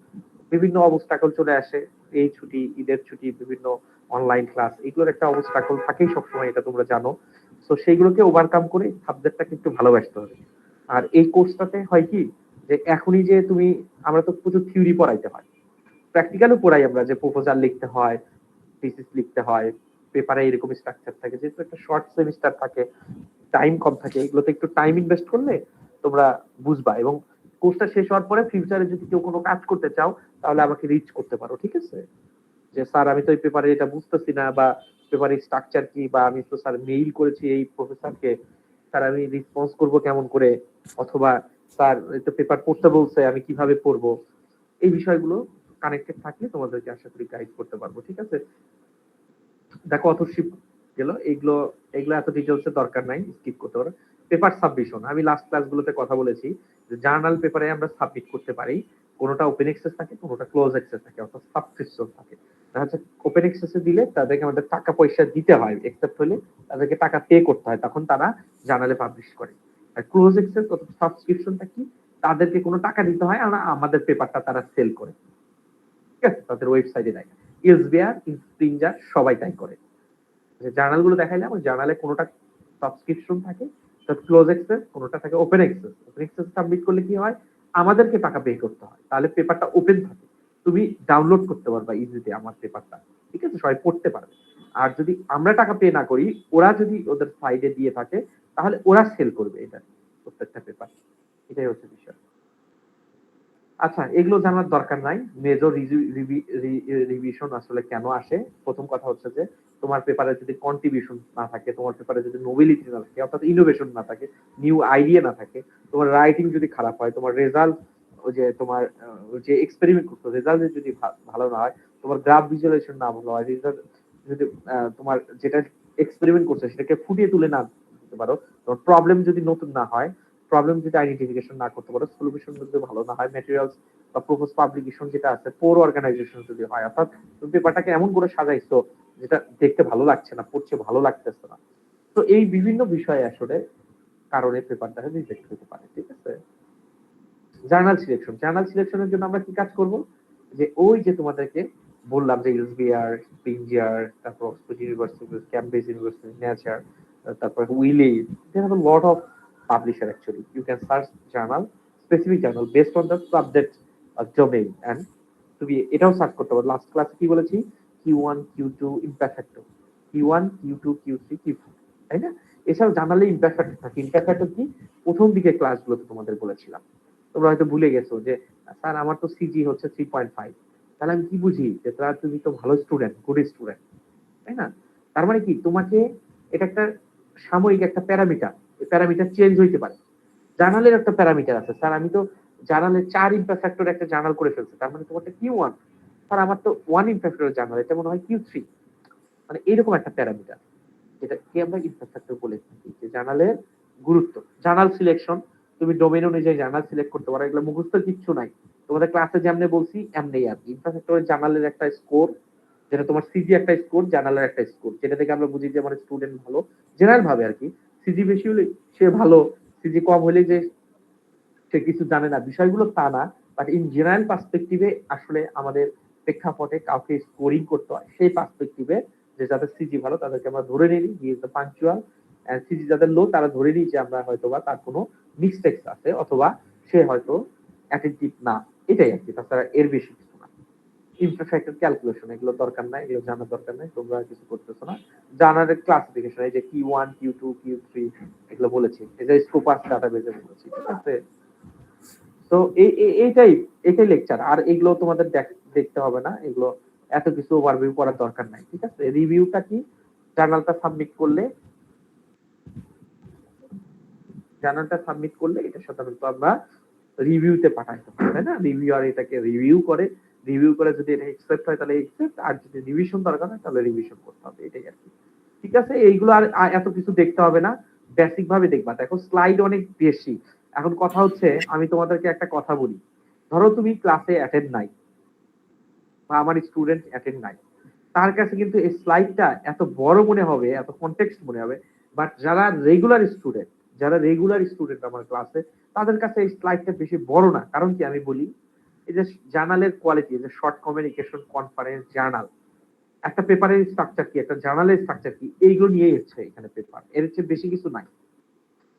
Speaker 1: বিভিন্ন অবস্টাকল চলে আসে, এই ছুটি, ঈদের ছুটি, বিভিন্ন অনলাইন ক্লাস, এগুলোর একটা অবস্টাকল থাকেই সবসময়, এটা তোমরা জানো। তো সেইগুলোকে ওভারকাম করে সাবজেক্টটাকে একটু ভালোবাসতে হবে। আর এই কোর্সটাতে হয় কি, যে এখনই যে তুমি, আমরা তো প্রচুর থিওরি পড়াইতে হয়, প্র্যাকটিক্যালও পড়াই আমরা, যে প্রপোজাল লিখতে হয়, থিসিস লিখতে হয়, পেপারে এরকম স্ট্রাকচার থাকে, যেহেতু একটা শর্ট সেমিস্টার থাকে, টাইম কম থাকে, এগুলোতে একটু টাইম ইনভেস্ট করলে তোমরা বুঝবা। এবং কোর্সটা শেষ হওয়ার পরে ফিউচারে যদি কেউ কোনো কাজ করতে চাও, তাহলে আমাকে রিচ করতে পারো, ঠিক আছে, যে স্যার আমি তো এই পেপারে এটা বুঝতেছি না, বা পেপারের স্ট্রাকচার কি, বা আমি তো স্যার মেইল করেছি এই প্রফেসরকে, স্যার আমি রেসপন্স করব কেমন করে, অথবা স্যার এই তো পেপার পড়তে বলছে আমি কিভাবে পড়বো, এই বিষয়গুলো কানেক্টেড থাকলে তোমাদেরকে আশা করি গাইড করতে পারবো, ঠিক আছে। দেখো অথরশিপ গেল, এগুলো এগুলো এত ডিটেলস এর দরকার নাই, স্কিপ করতে পারো। পেপার সাবমিশন, আমি লাস্ট ক্লাসগুলোতে কথা বলেছি যে জার্নাল পেপারে আমরা সাবমিট করতে পারি, কোনোটা ওপেন অ্যাক্সেস থাকে, কোনোটা ক্লোজ অ্যাক্সেস থাকে, অর্থাৎ সাবস্ক্রিপশন থাকে। দেখা যাচ্ছে ওপেন অ্যাক্সেসে দিলে তাদেরকে আমাদের টাকা পয়সা দিতে হয়, একসেপ্ট হলে তাদেরকে টাকা পে করতে হয়, তখন তারা জার্নালে পাবলিশ করে। আর ক্লোজ অ্যাক্সেস অথবা সাবস্ক্রিপশনটা কি, তাদেরকে কোনো টাকা দিতে হয়, আর আমাদের পেপারটা তারা সেল করে, ঠিক আছে, তাদের ওয়েবসাইটে দেয়। এসবিআর, স্প্রিঞ্জার সবাই তাই করে। যে জার্নাল গুলো দেখাইলাম, ওই জার্নালে কোনোটা সাবস্ক্রিপশন থাকে, ক্লোজ অ্যাক্সেস, কোনোটা থাকে open access. Open access submit করলে কি হয়, আমাদেরকে টাকা পে করতে হয়, তাহলে পেপারটা ওপেন থাকে, তুমি ডাউনলোড করতে পারবা ইজিতে আমার পেপারটা, ঠিক আছে, সবাই পড়তে পারবে। আর যদি আমরা টাকা পে না করি, ওরা যদি ওদের সাইডে দিয়ে থাকে, তাহলে ওরা সেল করবে এটা, প্রত্যেকটা পেপার। এটাই হচ্ছে বিষয়। আচ্ছা, এগুলো জানার দরকার নাই। মেজর রিভিশন আসলে কেন আসে, প্রথম কথা হচ্ছে যে তোমার পেপারে যদি কন্ট্রিবিউশন না থাকে, তোমার পেপারে যদি নোবেলিটি না থাকে, অর্থাৎ ইনোভেশন না থাকে, নিউ আইডিয়া না থাকে, তোমার রাইটিং যদি খারাপ হয়, তোমার রেজাল্ট, ওই যে তোমার যে এক্সপেরিমেন্ট করছো রেজাল্ট যদি ভালো না হয়, তোমার গ্রাফ ভিজুয়ালাইজেশন না ভালো হয়, রেজাল্ট যদি তোমার যেটা এক্সপেরিমেন্ট করছো সেটাকে ফুটিয়ে তুলে না দিতে পারো, তোমার প্রবলেম যদি নতুন না হয়, প্রবলেম যদি আইডেন্টিফিকেশন না করতে পারো, সলিউশন যদি ভালো না হয়, ম্যাটেরিয়ালস বা প্রপোজ পাবলিকেশন যেটা আছে পোর অর্গানাইজেশন যদি হয়, অর্থাৎ তুমি পেপারটাকে এমন করে সাজাইছো যেটা দেখতে ভালো লাগছে না, পড়ছে ভালো লাগতেছে না। তো এই বিভিন্ন বিষয়ে আসলে কারণে পেপারটা রিজেক্ট হতে পারে। ঠিক আছে, জার্নাল সিলেকশনের জন্য আমরা কি কাজ করব, যে ওই যে তোমাদেরকে বললাম যে এলসবিআর, স্প্রিঞ্জিয়ার, তারপর Oxford university, Cambridge university, nature, তারপর Willy, there are a lot of publisher actually. You can search journal, specific journal based on the subject domain, and তুমি এটাও সার্চ করতে পারো। লাস্ট ক্লাসে কি বলেছি, Q1 Q2 impact factor, Q1 Q2 Q3 Q4, তাই না? এছাড়াও জার্নালে ইম্প্যাক্ট ফ্যাক্টর থাকে। ইম্প্যাক্ট ফ্যাক্টর কি প্রথম দিকে ক্লাসগুলোতে তোমাদের বলেছিলাম, তোমরা হয়তো ভুলে গেছো যে স্যার আমার তো সিজি হচ্ছে 3.5, তাহলে আমি কি বুঝি যে তুমি তো ভালো স্টুডেন্ট, গুড স্টুডেন্ট, তাই না? তার মানে কি তোমাকে এটা একটা সাময়িক একটা প্যারামিটার, এই প্যারামিটার চেঞ্জ হইতে পারে। জার্নালের একটা প্যারামিটার আছে, স্যার আমি তো জার্নালে 4 ইম্প্যাক্ট ফ্যাক্টর একটা জার্নাল করে ফেলছি, তার মানে তোমারটা Q1, স্যার আমার তো 1 ইম্প্যাক্ট ফ্যাক্টর জার্নাল, এটা মনে হয় Q3, মানে এরকম একটা প্যারামিটার, যেটা কি আমরা ইম্প্যাক্ট ফ্যাক্টর বলে থাকি, যে জার্নালের গুরুত্ব। জার্নাল সিলেকশন, তুমি ডোমেন অনুযায়ী জার্নাল সিলেক্ট করতে পারো, এগুলো মুখস্থ কিচ্ছু নাই, তোমাদের ক্লাসে যেমনি বলছি এমনি আর কি। ইম্প্যাক্ট ফ্যাক্টরের জার্নালের একটা স্কোর, যেটা তোমার সিজি একটা স্কোর, জার্নালের একটা স্কোর, যেটা থেকে আমরা বুঝি যে আমার স্টুডেন্ট ভালো, জেনারেল ভাবে আর কি। সিজি বেশি হলে সে ভালো, সিজি কম হলে যে সে কিছু জানে না, বিষয়গুলো তা না। বাট ইন জেনারেল পার্সপেক্টিভে আসলে আমাদের প্রেক্ষাপটে কাউকে স্কোরিং করতে হয়, সেই পার্সপেক্টিভে যে যাদের সিজি ভালো তাদেরকে আমরা ধরে নিই he is the punctual, CG যাদের লো তারা ধরে নিই যে আমরা হয়তোবা তার কোনো মিস্টেকস আছে, অথবা সে হয়তো অ্যাটেন্টিভ না, এটাই আর কি, তাছাড়া এর বেশি কিছু না। ইমপ্রফেক্টেড ক্যালকুলেশন এগুলো দরকার নাই, এগুলো জানার দরকার নাই, তোমরা কিছু করতেছো না। জানার ক্লাসিফিকেশন, এই যে Q1 Q2 Q3 এগুলো বলেছি, এই যে স্কোপাস ডাটাবেজে বলেছি, ঠিক আছে? তো এইটাই এটাই লেকচার, আর এগুলো তোমাদের দেখতে হবে না, এগুলো এত কিছু ওভারভিউ করার দরকার নাই। ঠিক আছে, রিভিউটা কি, জার্নালটা সাবমিট করলে, এটা সাধারণত আমরা রিভিউতে পাঠাইতে হবে, তাই না? রিভিউয়ার এটাকে রিভিউ করে, রিভিউ করে যদি এটা একসেপ্ট হয় তাহলে একসেপ্ট, আর যদি রিভিশন দরকার হয় তাহলে রিভিশন করতে হবে, এটাই আর কি। ঠিক আছে, এইগুলো আর এত কিছু দেখতে হবে না, বেসিক ভাবে দেখবা। দেখো স্লাইড অনেক বেশি। এখন কথা হচ্ছে, আমি তোমাদেরকে একটা কথা বলি, ধরো তুমি ক্লাসে অ্যাটেন্ড নাই, বা আমার স্টুডেন্ট অ্যাটেন্ড নাই, তার কাছে কিন্তু এই স্লাইডটা এত বড় মনে হবে, এত কনটেক্সট মনে হবে। বাট যারা রেগুলার স্টুডেন্ট আমার ক্লাসে, তাদের কাছে এই স্লাইডটা বেশি বড় না। কারণ কি আমি বলি, এই যে জার্নালের কোয়ালিটি, যে শর্ট কমিউনিকেশন, কনফারেন্স, জার্নাল, একটা পেপারের স্ট্রাকচার কি, একটা জার্নালের স্ট্রাকচার কি, এইগুলো নিয়ে এসছে এখানে পেপার, এর চেয়ে বেশি কিছু নাই।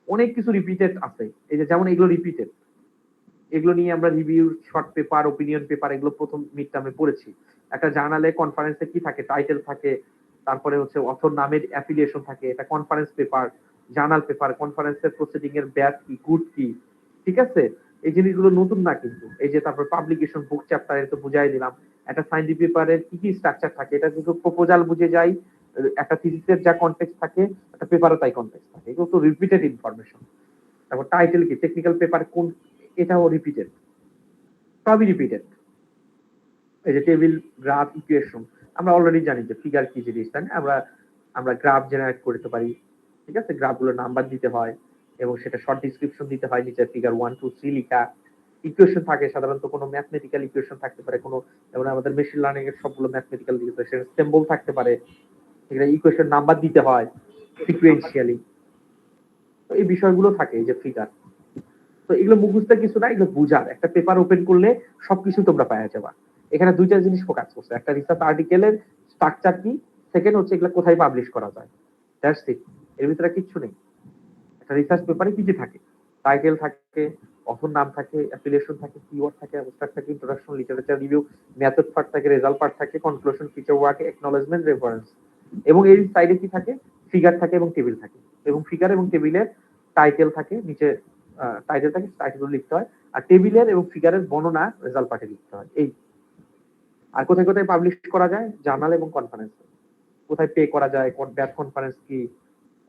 Speaker 1: অনেক কিছু রিপিটেড আছে, এই যে যেমন এগুলো রিপিটেড, এগুলো নিয়ে আমরা review, short paper, opinion paper, এগুলো প্রথম মিড টার্মে পড়েছি। একটা জার্নালে কনফারেন্সে কি থাকে, টাইটেল থাকে, তারপরে হচ্ছে অথর নামের অ্যাফিলিয়েশন থাকে, এটা কনফারেন্স পেপার, জার্নাল পেপার, কনফারেন্সের প্রসিডিং এর ব্যাড কি, গুড কি, ঠিক আছে? এই জিনিসগুলো নতুন না কিন্তু। এই যে তারপর পাবলিকেশন, বুক চ্যাপ্টার, এটা তো বুঝাই দিলাম। একটা সায়েন্টিফিক পেপারের কি কি স্ট্রাকচার থাকে, এটা কিন্তু প্রপোজাল বুঝে যাই, একটা থিসিসের যা কনটেক্সট থাকে, একটা পেপারও তাই কনটেক্সট থাকে, এগুলো তো রিপিটেড ইনফরমেশন। তারপর টাইটেল কি, টেকনিক্যাল পেপার কোন, এটাও রিপিটেড, সবই রিপিটেড। এই যে টেবিল, গ্রাফ, ইকুয়েশন, আমরা অলরেডি জানি যে ফিগার কি জিনিস, তাই না? আমরা গ্রাফ জেনারেট করতে পারি, ঠিক আছে? গ্রাফগুলোর নাম্বার দিতে হয় এবং সেটা শর্ট ডিসক্রিপশন দিতে হয়, নিচে ফিগার 1 2 3 লিখা। ইকুয়েশন থাকে সাধারণত কোনো ম্যাথমেটিক্যাল ইকুয়েশন থাকতে পারে, কোনো, যেমন আমাদের মেশিন লার্নিং এর সবগুলো ম্যাথমেটিক্যাল ইকুয়েশন, সিম্বল থাকতে পারে, এগুলো ইকুয়েশন নাম্বার দিতে হয় সিকোয়েন্সিয়ালি। তো এই বিষয়গুলো থাকে, এই যে ফিগার। তো এগুলো মুখস্থের কিছু না, এগুলো বুঝার। একটা পেপার ওপেন করলে সবকিছু তোমরা পাওয়া যাবা। এখানে দুইটা জিনিস ফোকাস করছে, একটা রিসার্চ আর্টিকেলের স্ট্রাকচার কি, সেকেন্ড হচ্ছে এগুলো কোথায় পাবলিশ করা যায়, দ্যাটস ইট। এর ভিতরে কিচ্ছু নেই। একটা রিসার্চ পেপারে কি কি থাকে, টাইটেল থাকে, অথর নাম থাকে, অ্যাফিলিয়েশন থাকে, কিওয়ার্ড থাকে, অ্যাবস্ট্রাক্ট থাকে, introduction, literature review, method part থাকে, রেজাল্ট পার্ট থাকে, conclusion, feature work, acknowledgement, reference. এবং এর সাইডে কি থাকে, ফিগার থাকে এবং টেবিল থাকে। এবং ফিগার এবং টেবিলের টাইটেল থাকে, নিচে টাইটেল থাকে, টাইটেল লিখতে হয়। আর টেবিলের এবং ফিগারের বর্ণনা রেজাল্ট পার্টে লিখতে হয়। এই। আর কোথায় কোথায় পাবলিশ করা যায়, জার্নাল এবং কনফারেন্স। কোথায় পে করা যায়, ব্যাথ কনফারেন্স কি,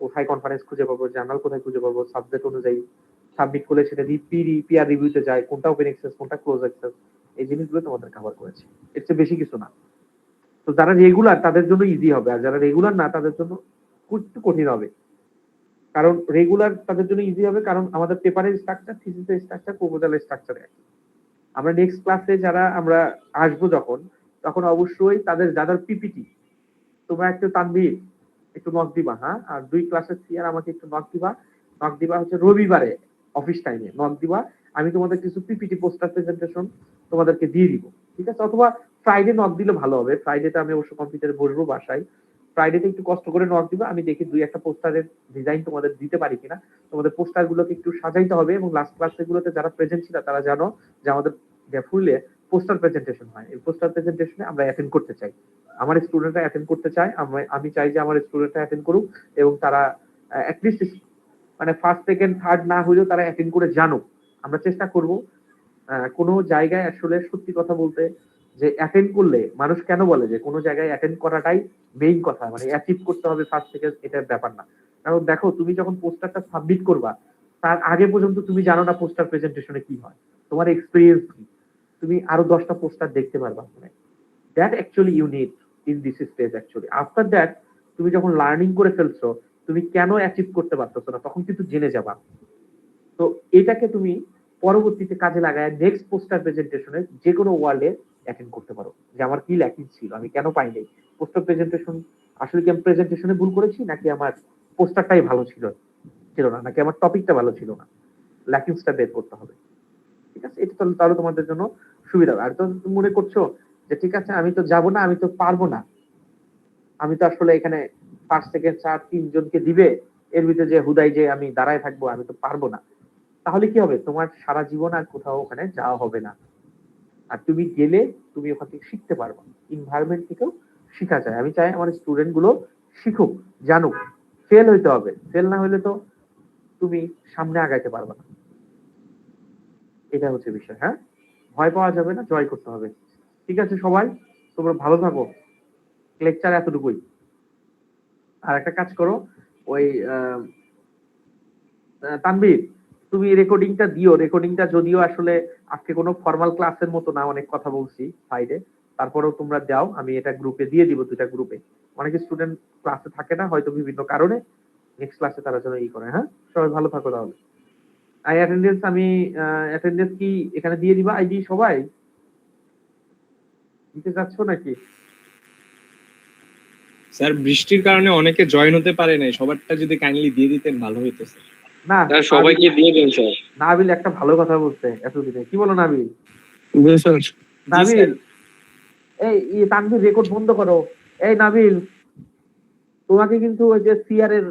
Speaker 1: কোথায় কনফারেন্স খুঁজে পাবো, জার্নাল কোথায় খুঁজে পাবো, সাবজেক্ট অনুযায়ী সাবমিট করলে সেটা পিয়ার রিভিউতে যায়, কোনটা ওপেন অ্যাক্সেস, কোনটা ক্লোজ অ্যাক্সেস, এই জিনিসগুলো তোমাদের কভার করেছে। এর চেয়ে বেশি কিছু না। তো যারা রেগুলার তাদের জন্য ইজি হবে, আর যারা রেগুলার না তাদের জন্য একটু কঠিন হবে। কারণ রেগুলার তাদের জন্য ইজি হবে, কারণ আমাদের পেপারের স্ট্রাকচার, থিসিসের স্ট্রাকচার, প্রপোজালের স্ট্রাকচার একই। আমরা নেক্সট ক্লাসে যারা আমরা আসবো যখন, তখন অবশ্যই তাদের যাদের পিপিটি, তোমরা একটু তানভীর একটু নক দিবা, হ্যাঁ? আর 2 ক্লাসের সিআর আমাকে একটু নক দিবা হচ্ছে রবিবারে অফিস টাইমে নক দিবা। আমি তোমাদের কিছু পিপিটি পোস্টার প্রেজেন্টেশন তোমাদেরকে দিয়ে দিব, ঠিক আছে? অথবা ফ্রাইডে নক দিলে ভালো হবে। ফ্রাইডেতে আমি অবশ্য কম্পিউটারে বসবো বাসায়। ফ্রাইডেতে একটু কষ্ট করে নক দিবা, আমি দেখি 2-1টা পোস্টারের ডিজাইন তোমাদের দিতে পারি কিনা। তোমাদের পোস্টার গুলোকে একটু সাজাইতে হবে, এবং লাস্ট ক্লাসে গুলোতে যারা প্রেজেন্ট ছিল তারা জানো যে আমাদের ফুলে পোস্টার প্রেজেন্টেশন হয়। এই পোস্টার প্রেজেন্টেশনে আমরা অ্যাটেন্ড করতে চাই, আমার স্টুডেন্টরা অ্যাটেন্ড করতে চায়, আমি চাই যে আমার স্টুডেন্টরা অ্যাটেন্ড করুক, এবং তারা অ্যাটলিস্ট মানে ফার্স্ট সেকেন্ড থার্ড না হলেও তারা অ্যাটেন্ড করে জানুক। আমরা চেষ্টা করব কোনো জায়গায় আসলে সত্যি কথা বলতে যে অ্যাটেন্ড করলে মানুষ কেন বলে যে কোনো জায়গায় অ্যাটেন্ড করাটাই মেইন কথা, মানে অ্যাচিভ করতে হবে ফার্স্ট থেকে, এটার ব্যাপার না। কারণ দেখো, তুমি যখন পোস্টারটা সাবমিট করবা তার আগে পর্যন্ত তুমি জানো না পোস্টার প্রেজেন্টেশনে কি হয়, তোমার এক্সপিরিয়েন্স কি, তুমি আরো 10টা পোস্টার দেখতে পারবা। মানে that actually you need in this stage actually. After that, তুমি যখন লার্নিং করে ফেলছো, তুমি কেন অ্যাচিভ করতে পারতেছো না তখন কিন্তু জেনে যাবা। তো এটাকে তুমি পরবর্তীতে কাজে লাগায় নেক্সট পোস্টার প্রেজেন্টেশনে যে কোনো ওয়ার্ল্ডে অ্যাটেন্ড করতে পারো, যে আমার কি ল্যাকিং ছিল, আমি কেন পাই নাই পোস্টার প্রেজেন্টেশন। আসলে কি আমি প্রেজেন্টেশনে ভুল করেছি, নাকি আমার পোস্টারটাই ভালো ছিল না, নাকি আমার টপিকটা ভালো ছিল না, ল্যাকিংসটা বের করতে হবে, ঠিক আছে? এটা তাহলে তোমাদের জন্য সুবিধা হবে। আর তো তুমি মনে করছো যে ঠিক আছে আমি তো যাব না, আমি তো পারবো না, আমি তো আসলে এখানে ফার্স্ট সেকেন্ড থার্ড 3 জনকে দিবে, এর ভিতরে যে হুদাই যে আমি দাঁড়ায় থাকবো, আমি তো পারবো না, তাহলে কি হবে? তোমার সারা জীবন আর কোথাও ওখানে যাওয়া হবে না। আর তুমি গেলে তুমি ওখান থেকে শিখতে পারবা, এনভায়রনমেন্ট থেকেও শিখা যায়। আমি চাই আমার স্টুডেন্ট গুলো শিখুক, জানুক। ফেল হইতে হবে, ফেল না হলে তো তুমি সামনে আগাইতে পারবা না। এটা হচ্ছে বিষয়, হ্যাঁ? ভয় পাওয়া যাবে না, জয় করতে হবে। ঠিক আছে সবাই, তোমরা ভালো থাকো। লেকচার এতটুকুই। আর একটা কাজ করো, ওই তানভীর, তুমি রেকর্ডিংটা দিও। রেকর্ডিংটা যদিও আসলে আজকে কোনো ফর্মাল ক্লাসের মতো না, অনেক কথা বলছি সাইডে, তারপরেও তোমরা দাও, আমি এটা গ্রুপে দিয়ে দিব, 2টা গ্রুপে। অনেক স্টুডেন্ট ক্লাসে থাকে না হয়তো বিভিন্ন কারণে, নেক্সট ক্লাসে তারা যেন ই করে। হ্যাঁ, সবাই ভালো থাকো তাহলে। আই অ্যাটেন্ডেন্স আমি অ্যাটেন্ডেন্স কি এখানে দিয়ে দিবা? আইডি সবাই দিতে চাচ্ছ নাকি?
Speaker 5: স্যার বৃষ্টির কারণে অনেকে জয়েন হতে পারে নাই, সবারটা যদি কাইন্ডলি দিয়ে দিতেন ভালো হইতো স্যার।
Speaker 1: না,
Speaker 5: সবাইকে দিয়ে দেন স্যার।
Speaker 1: নাবিল একটা ভালো কথা বলছে এতদিনে, কি বলো নাবিল?
Speaker 5: স্যার
Speaker 1: নাবিল, এই তানভীর রেকর্ড বন্ধ করো। এই নাবিল, তোমাকে কিন্তু ওই যে সিআর এর